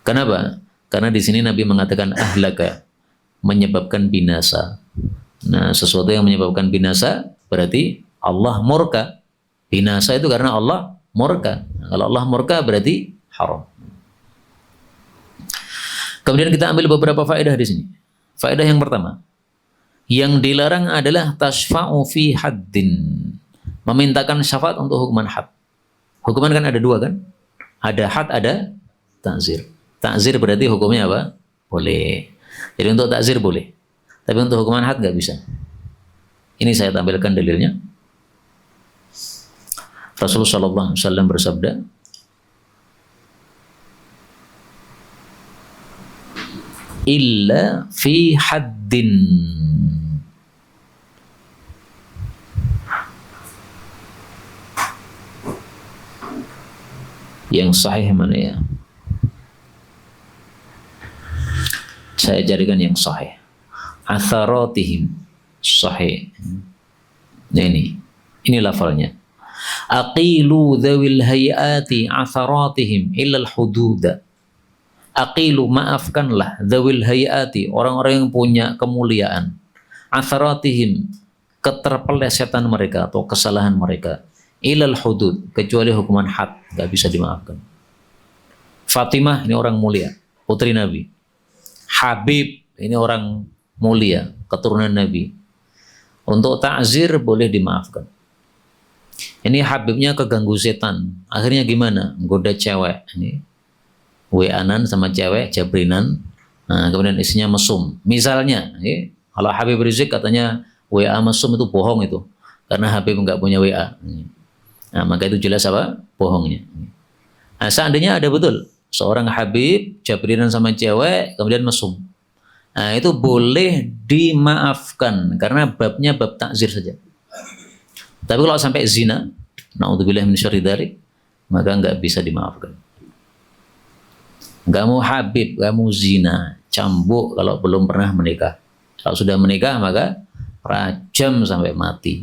[SPEAKER 1] Kenapa? Karena di sini Nabi mengatakan ahlaka, menyebabkan binasa. Nah, sesuatu yang menyebabkan binasa berarti Allah murka. Binasa itu karena Allah murka. Nah, kalau Allah murka berarti haram. Kemudian kita ambil beberapa faedah di sini. Faedah yang pertama, yang dilarang adalah tashfa'u fi haddin, memintakan syafaat untuk hukuman had. Hukuman kan ada dua kan? Ada had, ada ta'zir. Ta'zir berarti hukumnya apa? Boleh. Jadi untuk ta'zir boleh. Tapi untuk hukuman had nggak bisa. Ini saya tampilkan dalilnya. Rasulullah SAW bersabda, illa fi haddin. Yang sahih mana ya? Saya carikan yang sahih. Atharatihim, sahih. Nah ini lafalnya. Aqilu dzawil hayati atharatihim illal hududa. Aqilu, maafkanlah, dzawil hayati, orang-orang yang punya kemuliaan, atharatihim, keterpelesetan mereka atau kesalahan mereka, ilal hudud, kecuali hukuman had, nggak bisa dimaafkan. Fatimah ini orang mulia, putri Nabi. Habib ini orang mulia, keturunan Nabi. Untuk ta'zir boleh dimaafkan. Ini Habibnya keganggu setan. Akhirnya gimana? Goda cewek. Ini WA-an sama cewek, jabrinan. Nah, kemudian isinya mesum. Misalnya, kalau Habib Rizik katanya WA mesum itu bohong itu. Karena Habib nggak punya WA. Nah, maka itu jelas apa? Bohongnya. Nah, seandainya ada betul seorang Habib, jabrinan sama cewek, kemudian mesum. Nah, itu boleh dimaafkan karena babnya bab takzir saja. Tapi kalau sampai zina, naudzubillah min syarri dzalik, maka nggak bisa dimaafkan. Kamu Habib, kamu zina, cambuk kalau belum pernah menikah. Kalau sudah menikah maka rajam sampai mati.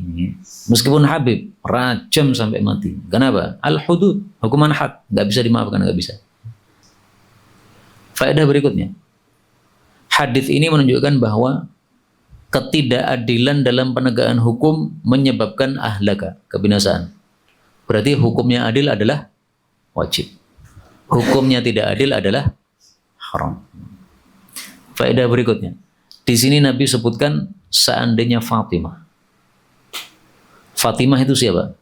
[SPEAKER 1] Meskipun Habib, rajam sampai mati. Kenapa? Al-hudud, hukuman had, nggak bisa dimaafkan, nggak bisa. Faedah berikutnya, hadis ini menunjukkan bahwa ketidakadilan dalam penegakan hukum menyebabkan ahlaka, kebinasaan. Berarti hukumnya adil adalah wajib. Hukumnya tidak adil adalah haram. Faedah berikutnya, di sini Nabi sebutkan seandainya Fatimah. Fatimah itu siapa?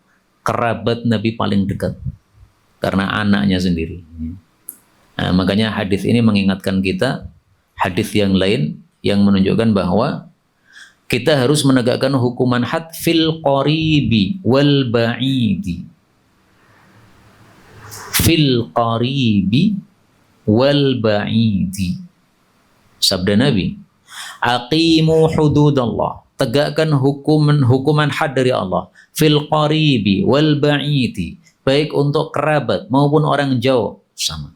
[SPEAKER 1] Kerabat Nabi paling dekat. Karena anaknya sendiri. Nah, makanya hadis ini mengingatkan kita hadis yang lain yang menunjukkan bahwa kita harus menegakkan hukuman had fil qaribi wal ba'idi. Fil qaribi wal ba'idi. Sabda Nabi, aqimu hududallah, tegakkan hukuman had dari Allah, fil qaribi wal ba'idi, baik untuk kerabat maupun orang jauh, sama.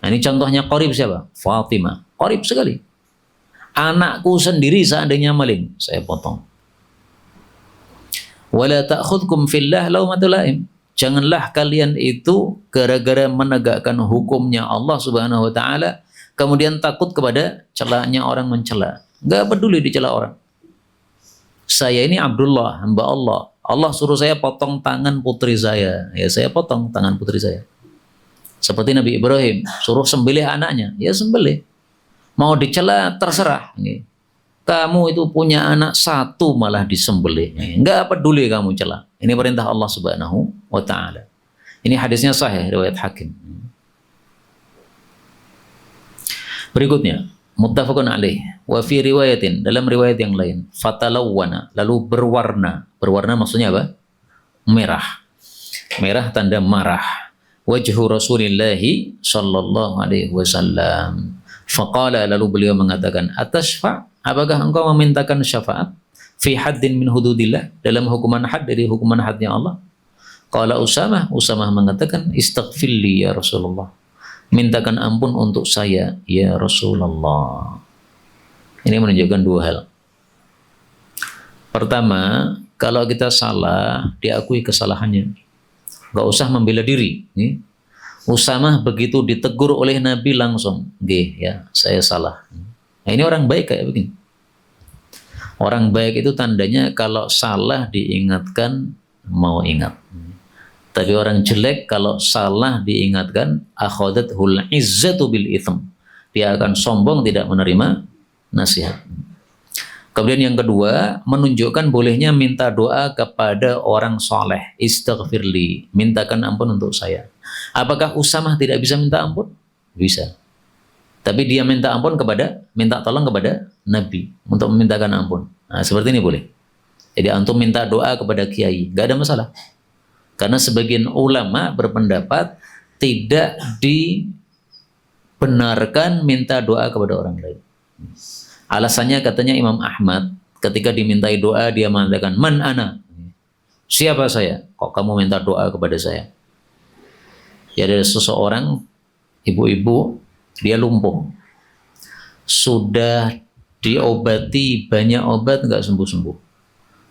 [SPEAKER 1] Nah, ini contohnya qarib siapa? Fatimah. Qarib sekali. Anakku sendiri seandainya maling, saya potong. Wala ta'khudkum fillah laumatul laim. Janganlah kalian itu gara-gara menegakkan hukumnya Allah Subhanahu wa taala kemudian takut kepada celahnya orang mencela. Enggak peduli dicela orang. Saya ini Abdullah, hamba Allah. Allah suruh saya potong tangan putri saya. Ya saya potong tangan putri saya. Seperti Nabi Ibrahim, suruh sembelih anaknya. Ya sembelih. Mau dicela terserah. Kamu itu punya anak satu malah disembelih. Enggak peduli kamu cela. Ini perintah Allah Subhanahu wa taala. Ini hadisnya sahih riwayat Hakim. Berikutnya, muttafaqun alaih wa fi riwayatin, dalam riwayat yang lain, fatalawwana, lalu berwarna. Berwarna maksudnya apa? Merah. Merah tanda marah. Wajhu Rasulillahi sallallahu alaihi wasallam. Faqala, lalu beliau mengatakan, atasfa, apakah engkau memintakan syafaat fi haddin min hududillah, dalam hukuman had dari hukuman hadnya Allah? Qala Usamah, Usamah mengatakan, istaghfirli ya Rasulullah, mintakan ampun untuk saya ya Rasulullah. Ini menunjukkan dua hal. Pertama, kalau kita salah, diakui kesalahannya, nggak usah membela diri. Usamah begitu ditegur oleh Nabi langsung, ya saya salah. Nah, ini orang baik kayak begini. Orang baik itu tandanya kalau salah diingatkan mau ingat. Tapi orang jelek kalau salah diingatkan, akhadathul izzatu bil itsm. Dia akan sombong, tidak menerima nasihat. Kemudian yang kedua, menunjukkan bolehnya minta doa kepada orang soleh. Istaghfirli, mintakan ampun untuk saya. Apakah Usamah tidak bisa minta ampun? Bisa. Tapi dia minta ampun minta tolong kepada Nabi untuk memintakan ampun. Nah, seperti ini boleh. Jadi antum minta doa kepada kiai, nggak ada masalah. Karena sebagian ulama berpendapat tidak dibenarkan minta doa kepada orang lain. Alasannya katanya Imam Ahmad ketika dimintai doa dia mengatakan, man ana, siapa saya? Kok kamu minta doa kepada saya? Ya, ada seseorang ibu-ibu, dia lumpuh, sudah diobati banyak obat nggak sembuh-sembuh,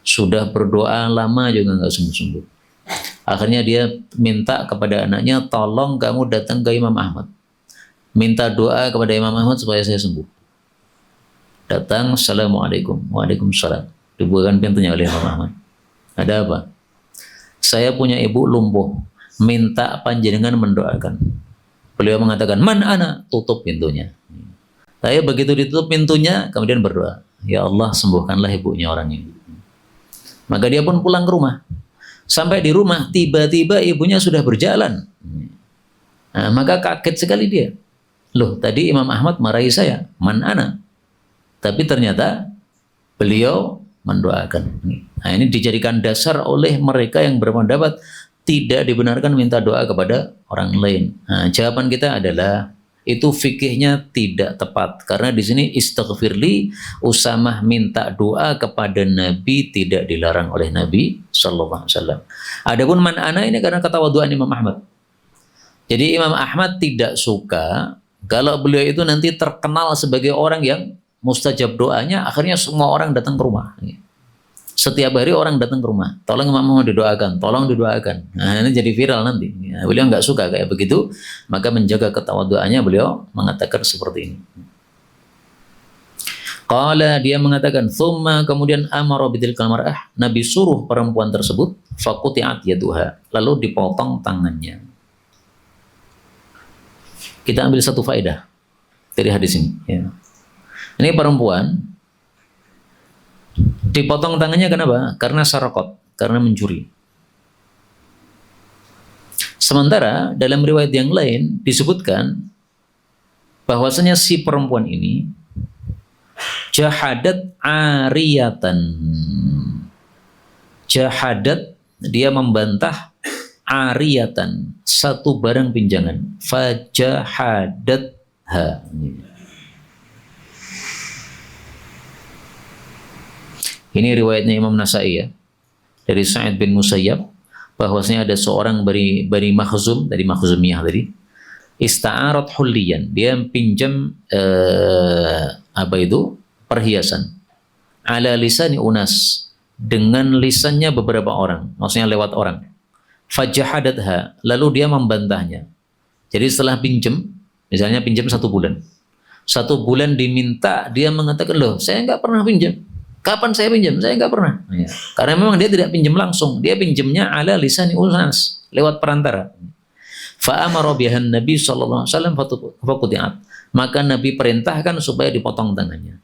[SPEAKER 1] sudah berdoa lama juga nggak sembuh-sembuh. Akhirnya dia minta kepada anaknya, tolong kamu datang ke Imam Ahmad. Minta doa kepada Imam Ahmad supaya saya sembuh. Datang, Assalamualaikum. Waalaikumsalam. Dibukakan pintunya oleh Imam Ahmad. Ada apa? Saya punya ibu lumpuh. Minta panjenengan mendoakan. Beliau mengatakan, man ana? Tutup pintunya. Saya begitu ditutup pintunya, kemudian berdoa. Ya Allah, sembuhkanlah ibunya orang ini. Maka dia pun pulang ke rumah. Sampai di rumah, tiba-tiba ibunya sudah berjalan. Nah, maka kaget sekali dia. Loh, tadi Imam Ahmad marahi saya. Man ana? Tapi ternyata beliau mendoakan. Nah, ini dijadikan dasar oleh mereka yang berpendapat tidak dibenarkan minta doa kepada orang lain. Nah, jawaban kita adalah itu fikihnya tidak tepat, karena di sini istighfirli, Usamah minta doa kepada Nabi tidak dilarang oleh Nabi sallallahu alaihi wasallam. Adapun man ana ini karena ketawaduan Imam Ahmad. Jadi Imam Ahmad tidak suka kalau beliau itu nanti terkenal sebagai orang yang mustajab doanya, akhirnya semua orang datang ke rumah. Setiap hari orang datang ke rumah, tolong Imam Ahmad didoakan, tolong didoakan. Nah, ini jadi viral nanti. Ya, beliau nggak suka kayak begitu, maka menjaga ketawaduannya beliau mengatakan seperti ini. Qala, dia mengatakan, thumma, kemudian amara bitilkal mar'ah, Nabi suruh perempuan tersebut, faquti'at yaduha, lalu dipotong tangannya. Kita ambil satu faedah dari hadis ini. Ya. Ini perempuan dipotong tangannya kenapa? Karena sarakot, karena mencuri. Sementara dalam riwayat yang lain disebutkan bahwasanya si perempuan ini jahadat ariyatan. Jahadat, dia membantah ariyatan, satu barang pinjangan. Fajahadatha. Ini riwayatnya Imam Nasai ya, dari Sa'id bin Musayyab, bahwasanya ada seorang Bani Makhzum, dari Makhzumiyah tadi, ista'arat hulliyan, dia pinjam perhiasan, ala lisani unas, dengan lisannya beberapa orang, maksudnya lewat orang. Fajahadatha, lalu dia membantahnya. Jadi setelah pinjam, misalnya pinjam 1 bulan, 1 bulan diminta, dia mengatakan, loh saya nggak pernah pinjam. Kapan saya pinjam? Saya nggak pernah. Ya. Karena memang dia tidak pinjam langsung. Dia pinjamnya ala lisani unas, lewat perantara. Fa'amara bihan Nabi sallallahu alaihi wasallam faquti'at. Maka Nabi perintahkan supaya dipotong tangannya.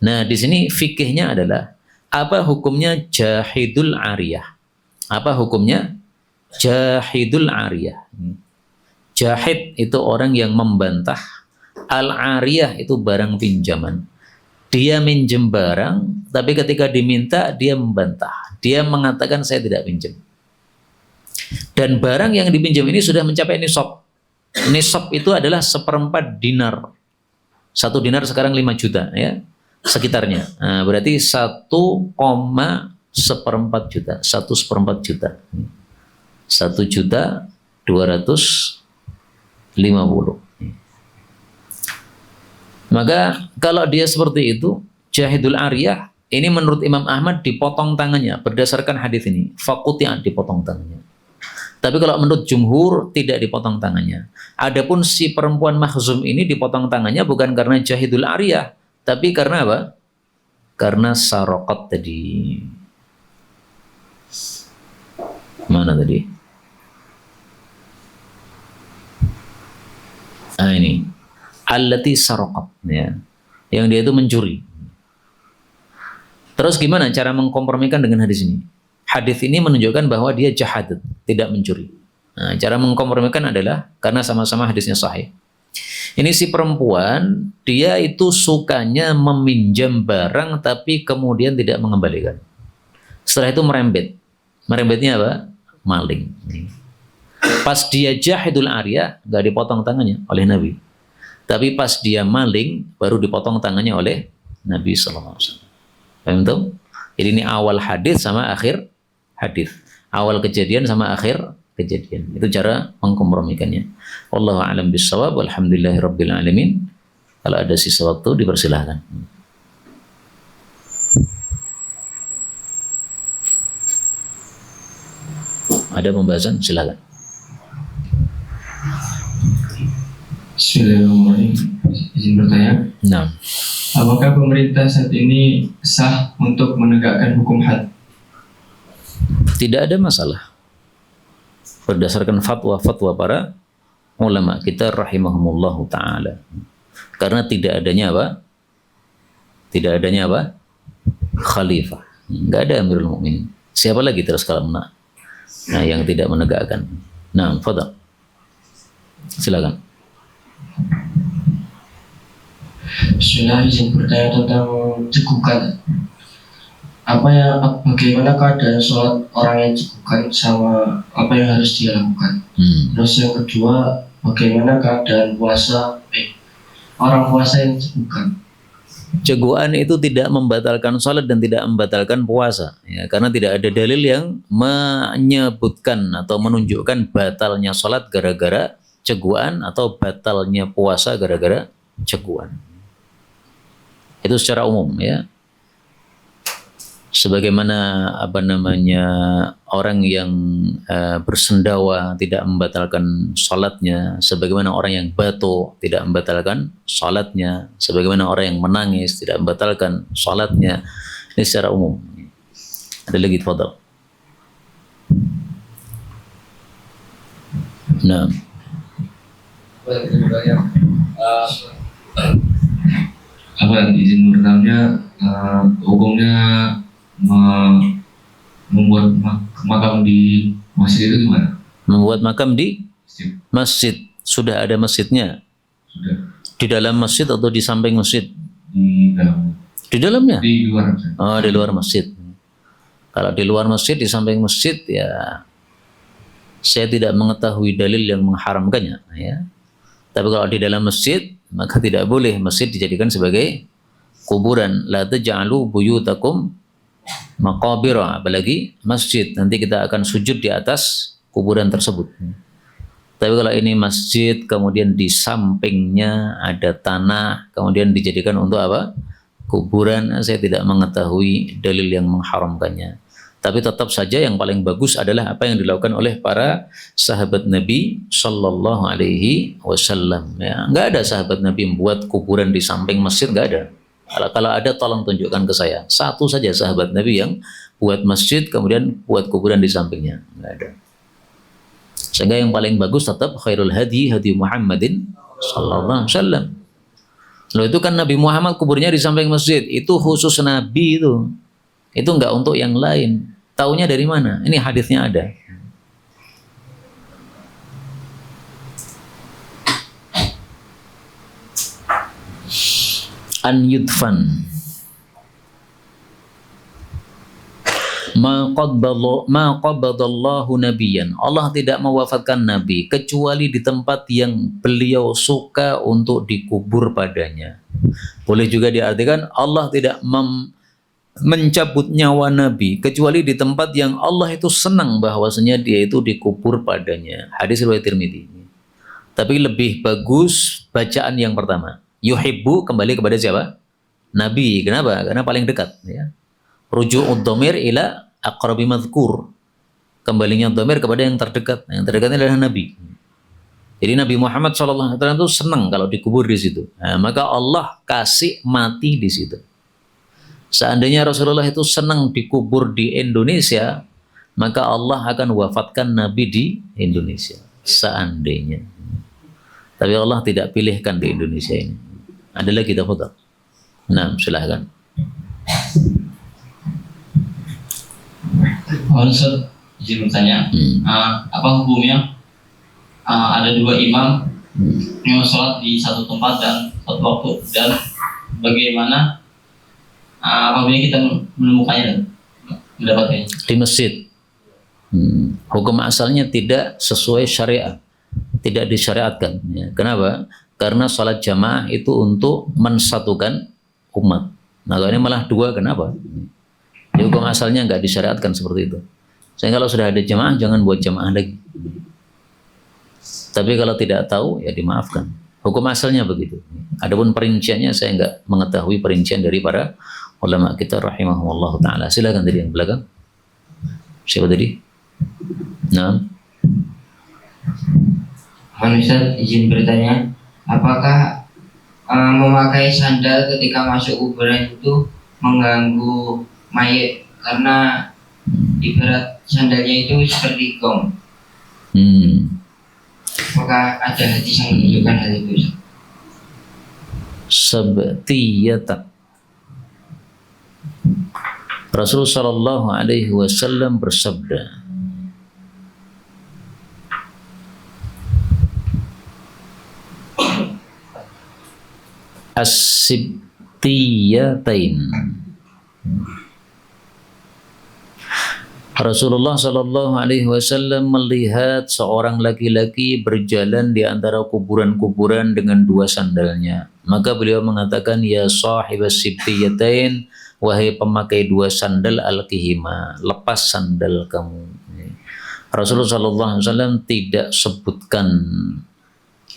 [SPEAKER 1] Nah, di sini fikihnya adalah apa hukumnya jahidul ariyah? Apa hukumnya jahidul ariyah? Jahid itu orang yang membantah, al-ariyah itu barang pinjaman. Dia minjem barang, tapi ketika diminta dia membantah. Dia mengatakan saya tidak pinjam. Dan barang yang dipinjam ini sudah mencapai nisab. Nisab itu adalah 1/4 dinar. 1 dinar sekarang 5 juta ya, sekitarnya. Nah, berarti 1,1/4 juta. 1/4 juta. 1.250.000. Maka kalau dia seperti itu, jahidul ariyah, ini menurut Imam Ahmad dipotong tangannya berdasarkan hadis ini. Faquti'at, dipotong tangannya. Tapi kalau menurut jumhur tidak dipotong tangannya. Adapun si perempuan Makhzum ini dipotong tangannya bukan karena jahidul ariyah, tapi karena apa? Karena sarokat tadi. Mana tadi? Nah ini. Allati sarokat, ya, yang dia itu mencuri. Terus gimana cara mengkompromikan dengan hadis ini? Hadis ini menunjukkan bahwa dia jahadat, tidak mencuri. Nah, cara mengkompromikan adalah karena sama-sama hadisnya sahih. Ini si perempuan, dia itu sukanya meminjam barang tapi kemudian tidak mengembalikan. Setelah itu merembet. Merembetnya apa? Maling. Pas dia jahidul ariyah, nggak dipotong tangannya oleh Nabi. Tapi pas dia maling, baru dipotong tangannya oleh Nabi SAW. Paham tuh? Jadi ini awal hadis sama akhir hadis. Awal kejadian sama akhir kejadian. Itu cara mengkompromikannya. Wallahu a'lam bishawab. Walhamdulillahirabbil alamin. Kalau ada sisa waktu dipersilahkan. Ada pembahasan? Silakan.
[SPEAKER 2] Bismillahirrahmanirrahim. Izin bertanya.
[SPEAKER 1] Nah,
[SPEAKER 2] Apakah pemerintah saat ini sah untuk menegakkan hukum had?
[SPEAKER 1] tidak ada masalah. Berdasarkan fatwa-fatwa para ulama kita rahimahumullahu ta'ala. Karena tidak adanya apa? Tidak adanya apa? Khalifah. Enggak ada Amirul Mukminin. Siapa lagi terus kalau yang tidak menegakkan. Nah, fadhal. Silakan.
[SPEAKER 2] Bismillah, izin bertanya tentang cegukan. Bagaimana keadaan sholat orang yang cegukan sama apa yang harus dia lakukan? Terus yang kedua, bagaimana keadaan orang puasa yang cegukan?
[SPEAKER 1] Cegukan itu tidak membatalkan sholat dan tidak membatalkan puasa, ya, karena tidak ada dalil yang menyebutkan atau menunjukkan batalnya sholat gara-gara cegukan atau batalnya puasa gara-gara cegukan. Itu secara umum, ya. Sebagaimana orang yang bersendawa tidak membatalkan salatnya, sebagaimana orang yang batuk tidak membatalkan salatnya, sebagaimana orang yang menangis tidak membatalkan salatnya. Ini secara umum. Ada lagi, tafadhal. Nah.
[SPEAKER 2] Izin bertanya, hukumnya membuat makam di masjid itu gimana?
[SPEAKER 1] Membuat makam di masjid. Sudah ada masjidnya?
[SPEAKER 2] Sudah.
[SPEAKER 1] Di dalam masjid atau di samping masjid?
[SPEAKER 2] Di dalam.
[SPEAKER 1] Di dalamnya?
[SPEAKER 2] Di luar.
[SPEAKER 1] Oh, di luar masjid. Kalau di luar masjid, di samping masjid, ya saya tidak mengetahui dalil yang mengharamkannya, ya. Tapi kalau di dalam masjid, maka tidak boleh masjid dijadikan sebagai kuburan. La taj'alu buyutakum maqabira, apalagi masjid. Nanti kita akan sujud di atas kuburan tersebut. Tapi kalau ini masjid, kemudian di sampingnya ada tanah, kemudian dijadikan untuk apa? Kuburan, saya tidak mengetahui dalil yang mengharamkannya. Tapi tetap saja yang paling bagus adalah apa yang dilakukan oleh para sahabat Nabi Sallallahu Alaihi Wasallam. Ya, nggak ada sahabat Nabi membuat kuburan di samping masjid, nggak ada. Kalau ada, tolong tunjukkan ke saya. Satu saja sahabat Nabi yang buat masjid kemudian buat kuburan di sampingnya, nggak ada. Sehingga yang paling bagus tetap khairul hadi Muhammadin Sallallahu Alaihi Wasallam. Loh, itu kan Nabi Muhammad kuburnya di samping masjid. Itu khusus Nabi itu. Itu enggak untuk yang lain. Taunya dari mana? Ini hadisnya ada. An yudfan ma qabadallahu nabiyan. Allah tidak mewafatkan nabi kecuali di tempat yang beliau suka untuk dikubur padanya. Boleh juga diartikan Allah tidak mencabut nyawa Nabi kecuali di tempat yang Allah itu senang bahwasanya dia itu dikubur padanya. Hadis riwayat Tirmidzi. Tapi lebih bagus bacaan yang pertama. Yuhibbu kembali kepada siapa? Nabi. Kenapa? Karena paling dekat, ya. Ruju'ud dhamir ila aqrabi madhkur. Kembalinya dhamir kepada yang terdekat. Yang terdekatnya adalah Nabi. Jadi Nabi Muhammad SAW itu senang kalau dikubur di situ. Nah, maka Allah kasih mati di situ. Seandainya Rasulullah itu senang dikubur di Indonesia, maka Allah akan wafatkan Nabi di Indonesia. Seandainya. Tapi Allah tidak pilihkan di Indonesia ini. Ada lagi tafadhal. Nah, silahkan.
[SPEAKER 2] Ustaz, izin bertanya, apa hukumnya ada dua imam yang sholat di satu tempat dan satu waktu, dan bagaimana apabila kita menemukannya dan mendapatkannya
[SPEAKER 1] di masjid? Hukum asalnya tidak sesuai syariat, tidak disyariatkan, ya. Kenapa? Karena sholat jamaah itu untuk mensatukan umat. Nah, kalau ini malah dua, kenapa? Jadi hukum asalnya nggak disyariatkan seperti itu. Sehingga kalau sudah ada jamaah, jangan buat jamaah lagi. Tapi kalau tidak tahu, ya dimaafkan. Hukum asalnya begitu. Adapun perinciannya saya nggak mengetahui perincian dari para ulama kita rahimahumullah ta'ala. Silakan dari yang belakang. Siapa tadi? Nah,
[SPEAKER 3] Ustaz, izin bertanya, apakah memakai sandal ketika masuk kuburan itu mengganggu mayit karena ibarat sandalnya itu seperti gong? Apakah ada hadis yang menunjukkan hal itu?
[SPEAKER 1] Sabtiyata. Rasulullah Shallallahu Alaihi Wasallam bersabda, as-sibtiyatain. Rasulullah Shallallahu Alaihi Wasallam melihat seorang laki-laki berjalan di antara kuburan-kuburan dengan dua sandalnya. Maka beliau mengatakan, ya sahibas sibtiyatain, wahai pemakai dua sandal, alqihima, lepas sandal kamu. Rasulullah Shallallahu Alaihi Wasallam tidak sebutkan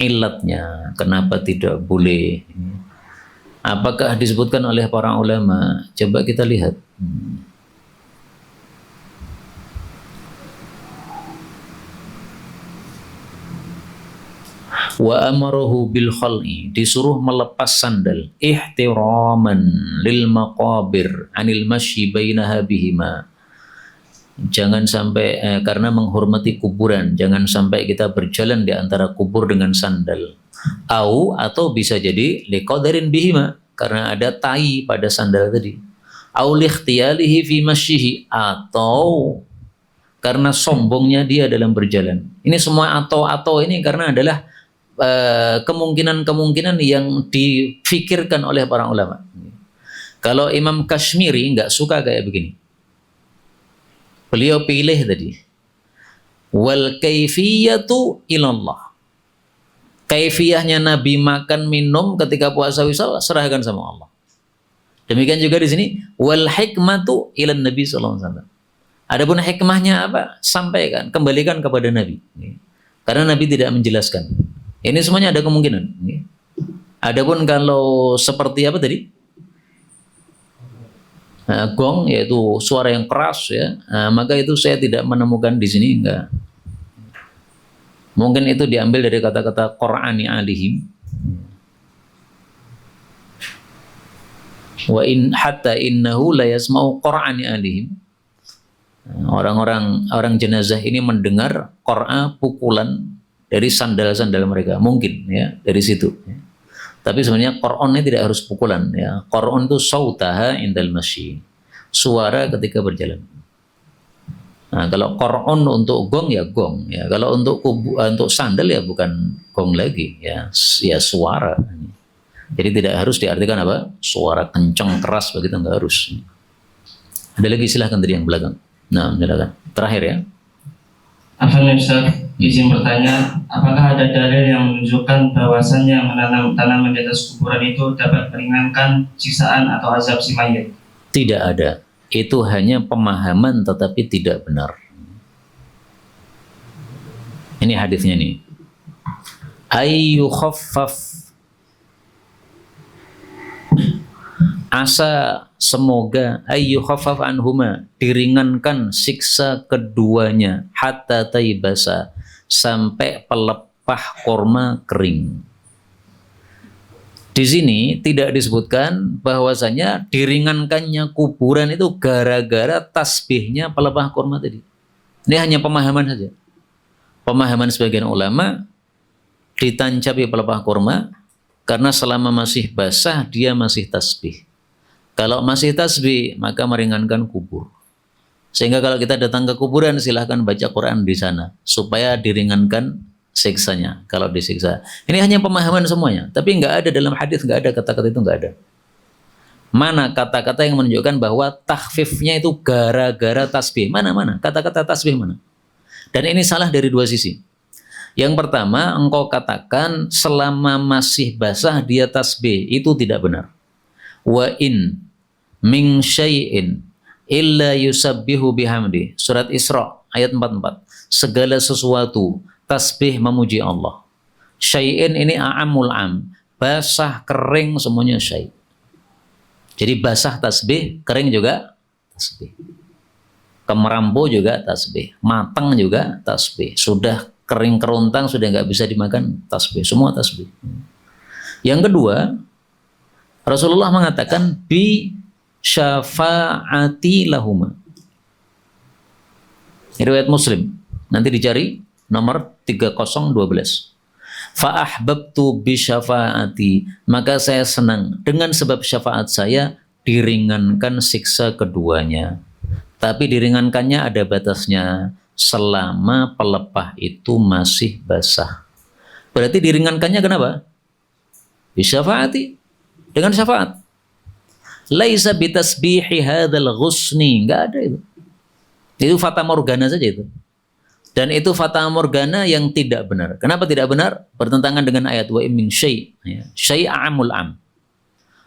[SPEAKER 1] ilatnya, kenapa tidak boleh. Apakah disebutkan oleh para ulama? Coba kita lihat. Wa amarahu bil khal'i, disuruh melepas sandal, ihtiraman lil maqabir anil masyi bainaha bihima. Jangan sampai karena menghormati kuburan, jangan sampai kita berjalan di antara kubur dengan sandal. Atau bisa jadi liqadarin bihima, karena ada tai pada sandal tadi. Au likhtiyalihi fi masyihi, atau karena sombongnya dia dalam berjalan. Ini semua atau ini karena adalah kemungkinan-kemungkinan yang difikirkan oleh para ulama. Kalau Imam Kashmiri nggak suka kayak begini, beliau pilih tadi, wal kaifiyatu ilallah. Kaifiyahnya Nabi makan minum ketika puasa wisal serahkan sama Allah. Demikian juga di sini, wal hikmatu ilan Nabi sallallahu alaihi wasallam. Adapun hikmahnya apa? Sampaikan, kembalikan kepada Nabi. Karena Nabi tidak menjelaskan. Ini semuanya ada kemungkinan. Adapun kalau seperti apa tadi? Gong, yaitu suara yang keras ya, maka itu saya tidak menemukan di sini, enggak. Mungkin itu diambil dari kata-kata Qur'ani alihim. Wa in hatta innahu la yasma'u Qur'ani alihim. Orang jenazah ini mendengar Qur'an pukulan dari sandal-sandal mereka, mungkin ya dari situ. Ya. Tapi sebenarnya Qur'an ini tidak harus pukulan ya. Qur'an itu sautaha indal masyi, suara ketika berjalan. Nah, kalau Qur'an untuk gong ya gong ya. Kalau untuk sandal ya bukan gong lagi ya, ya suara. Jadi tidak harus diartikan apa? Suara kencang keras begitu, enggak harus. Ada lagi, silahkan dari yang belakang. Nah, silakan. Terakhir ya.
[SPEAKER 4] Afwan Ustaz, izin bertanya, apakah ada dalil yang menunjukkan bahwasannya menanam tanaman di atas kuburan itu dapat meringankan siksaan atau azab si mayit?
[SPEAKER 1] Tidak ada. Itu hanya pemahaman tetapi tidak benar. Ini hadisnya nih. Ayyu khaffaf, asa semoga ayyu khaffaf anhuma, diringankan siksa keduanya, hatta taibasa, sampai pelepah korma kering. Di sini tidak disebutkan bahwasanya diringankannya kuburan itu gara-gara tasbihnya pelepah korma tadi. Ini hanya pemahaman saja. Pemahaman sebagian ulama, ditancapi pelepah korma karena selama masih basah dia masih tasbih. Kalau masih tasbih maka meringankan kubur. Sehingga kalau kita datang ke kuburan silahkan baca Quran di sana supaya diringankan siksanya kalau disiksa. Ini hanya pemahaman semuanya, tapi nggak ada dalam hadis, nggak ada kata-kata itu, nggak ada. Mana kata-kata yang menunjukkan bahwa takhfifnya itu gara-gara tasbih? Mana kata-kata tasbih mana? Dan ini salah dari dua sisi. Yang pertama, engkau katakan selama masih basah dia tasbih, itu tidak benar. Wa in min syai'in illa yusabbihu bihamdi. Surat Isra ayat 44. Segala sesuatu tasbih memuji Allah. Syai'in ini a'amul am. Basah, kering semuanya syai'. Jadi basah tasbih, kering juga tasbih. kemerampo juga tasbih, matang juga tasbih, sudah kering kerontang, sudah nggak bisa dimakan tasbih, semua tasbih. Yang kedua, Rasulullah mengatakan bi syafaati lahuma. Riwayat Muslim, nanti dicari nomor 3012. Fa ahbabtu bi syafaati, maka saya senang dengan sebab syafaat saya diringankan siksa keduanya. Tapi diringankannya ada batasnya, selama pelepah itu masih basah. Berarti diringankannya kenapa? Bisyafaati, dengan syafaat. Laisa bitasbihi hadzal ghusni, enggak ada itu. Itu fata morgana saja itu. Dan itu fata morgana yang tidak benar. Kenapa tidak benar? Bertentangan dengan ayat wa min syai', ya. Syai'amul am.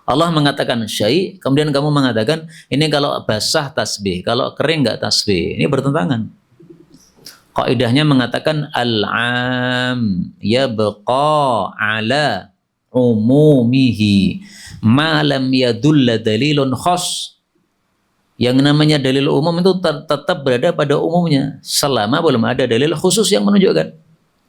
[SPEAKER 1] Allah mengatakan syai', kemudian kamu mengatakan ini kalau basah tasbih, kalau kering enggak tasbih. Ini bertentangan. Kaidahnya mengatakan al-am yabqa ala umumihi ma lam yadulla dalilun khas. Yang namanya dalil umum itu tetap berada pada umumnya selama belum ada dalil khusus yang menunjukkan.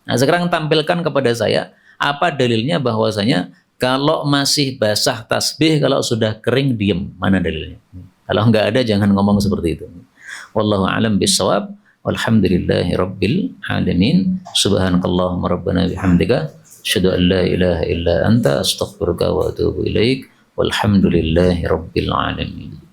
[SPEAKER 1] Nah, sekarang tampilkan kepada saya apa dalilnya bahwasanya kalau masih basah tasbih, kalau sudah kering diem, mana dalilnya? Kalau enggak ada jangan ngomong seperti itu. Wallahu a'lam bissawab. Walhamdulillahi rabbil alamin. Subhanakallahumma rabbana bihamdika asyhadu an la ilaha illa anta astaghfiruka wa atubu ilaik. Walhamdulillahi rabbil alamin.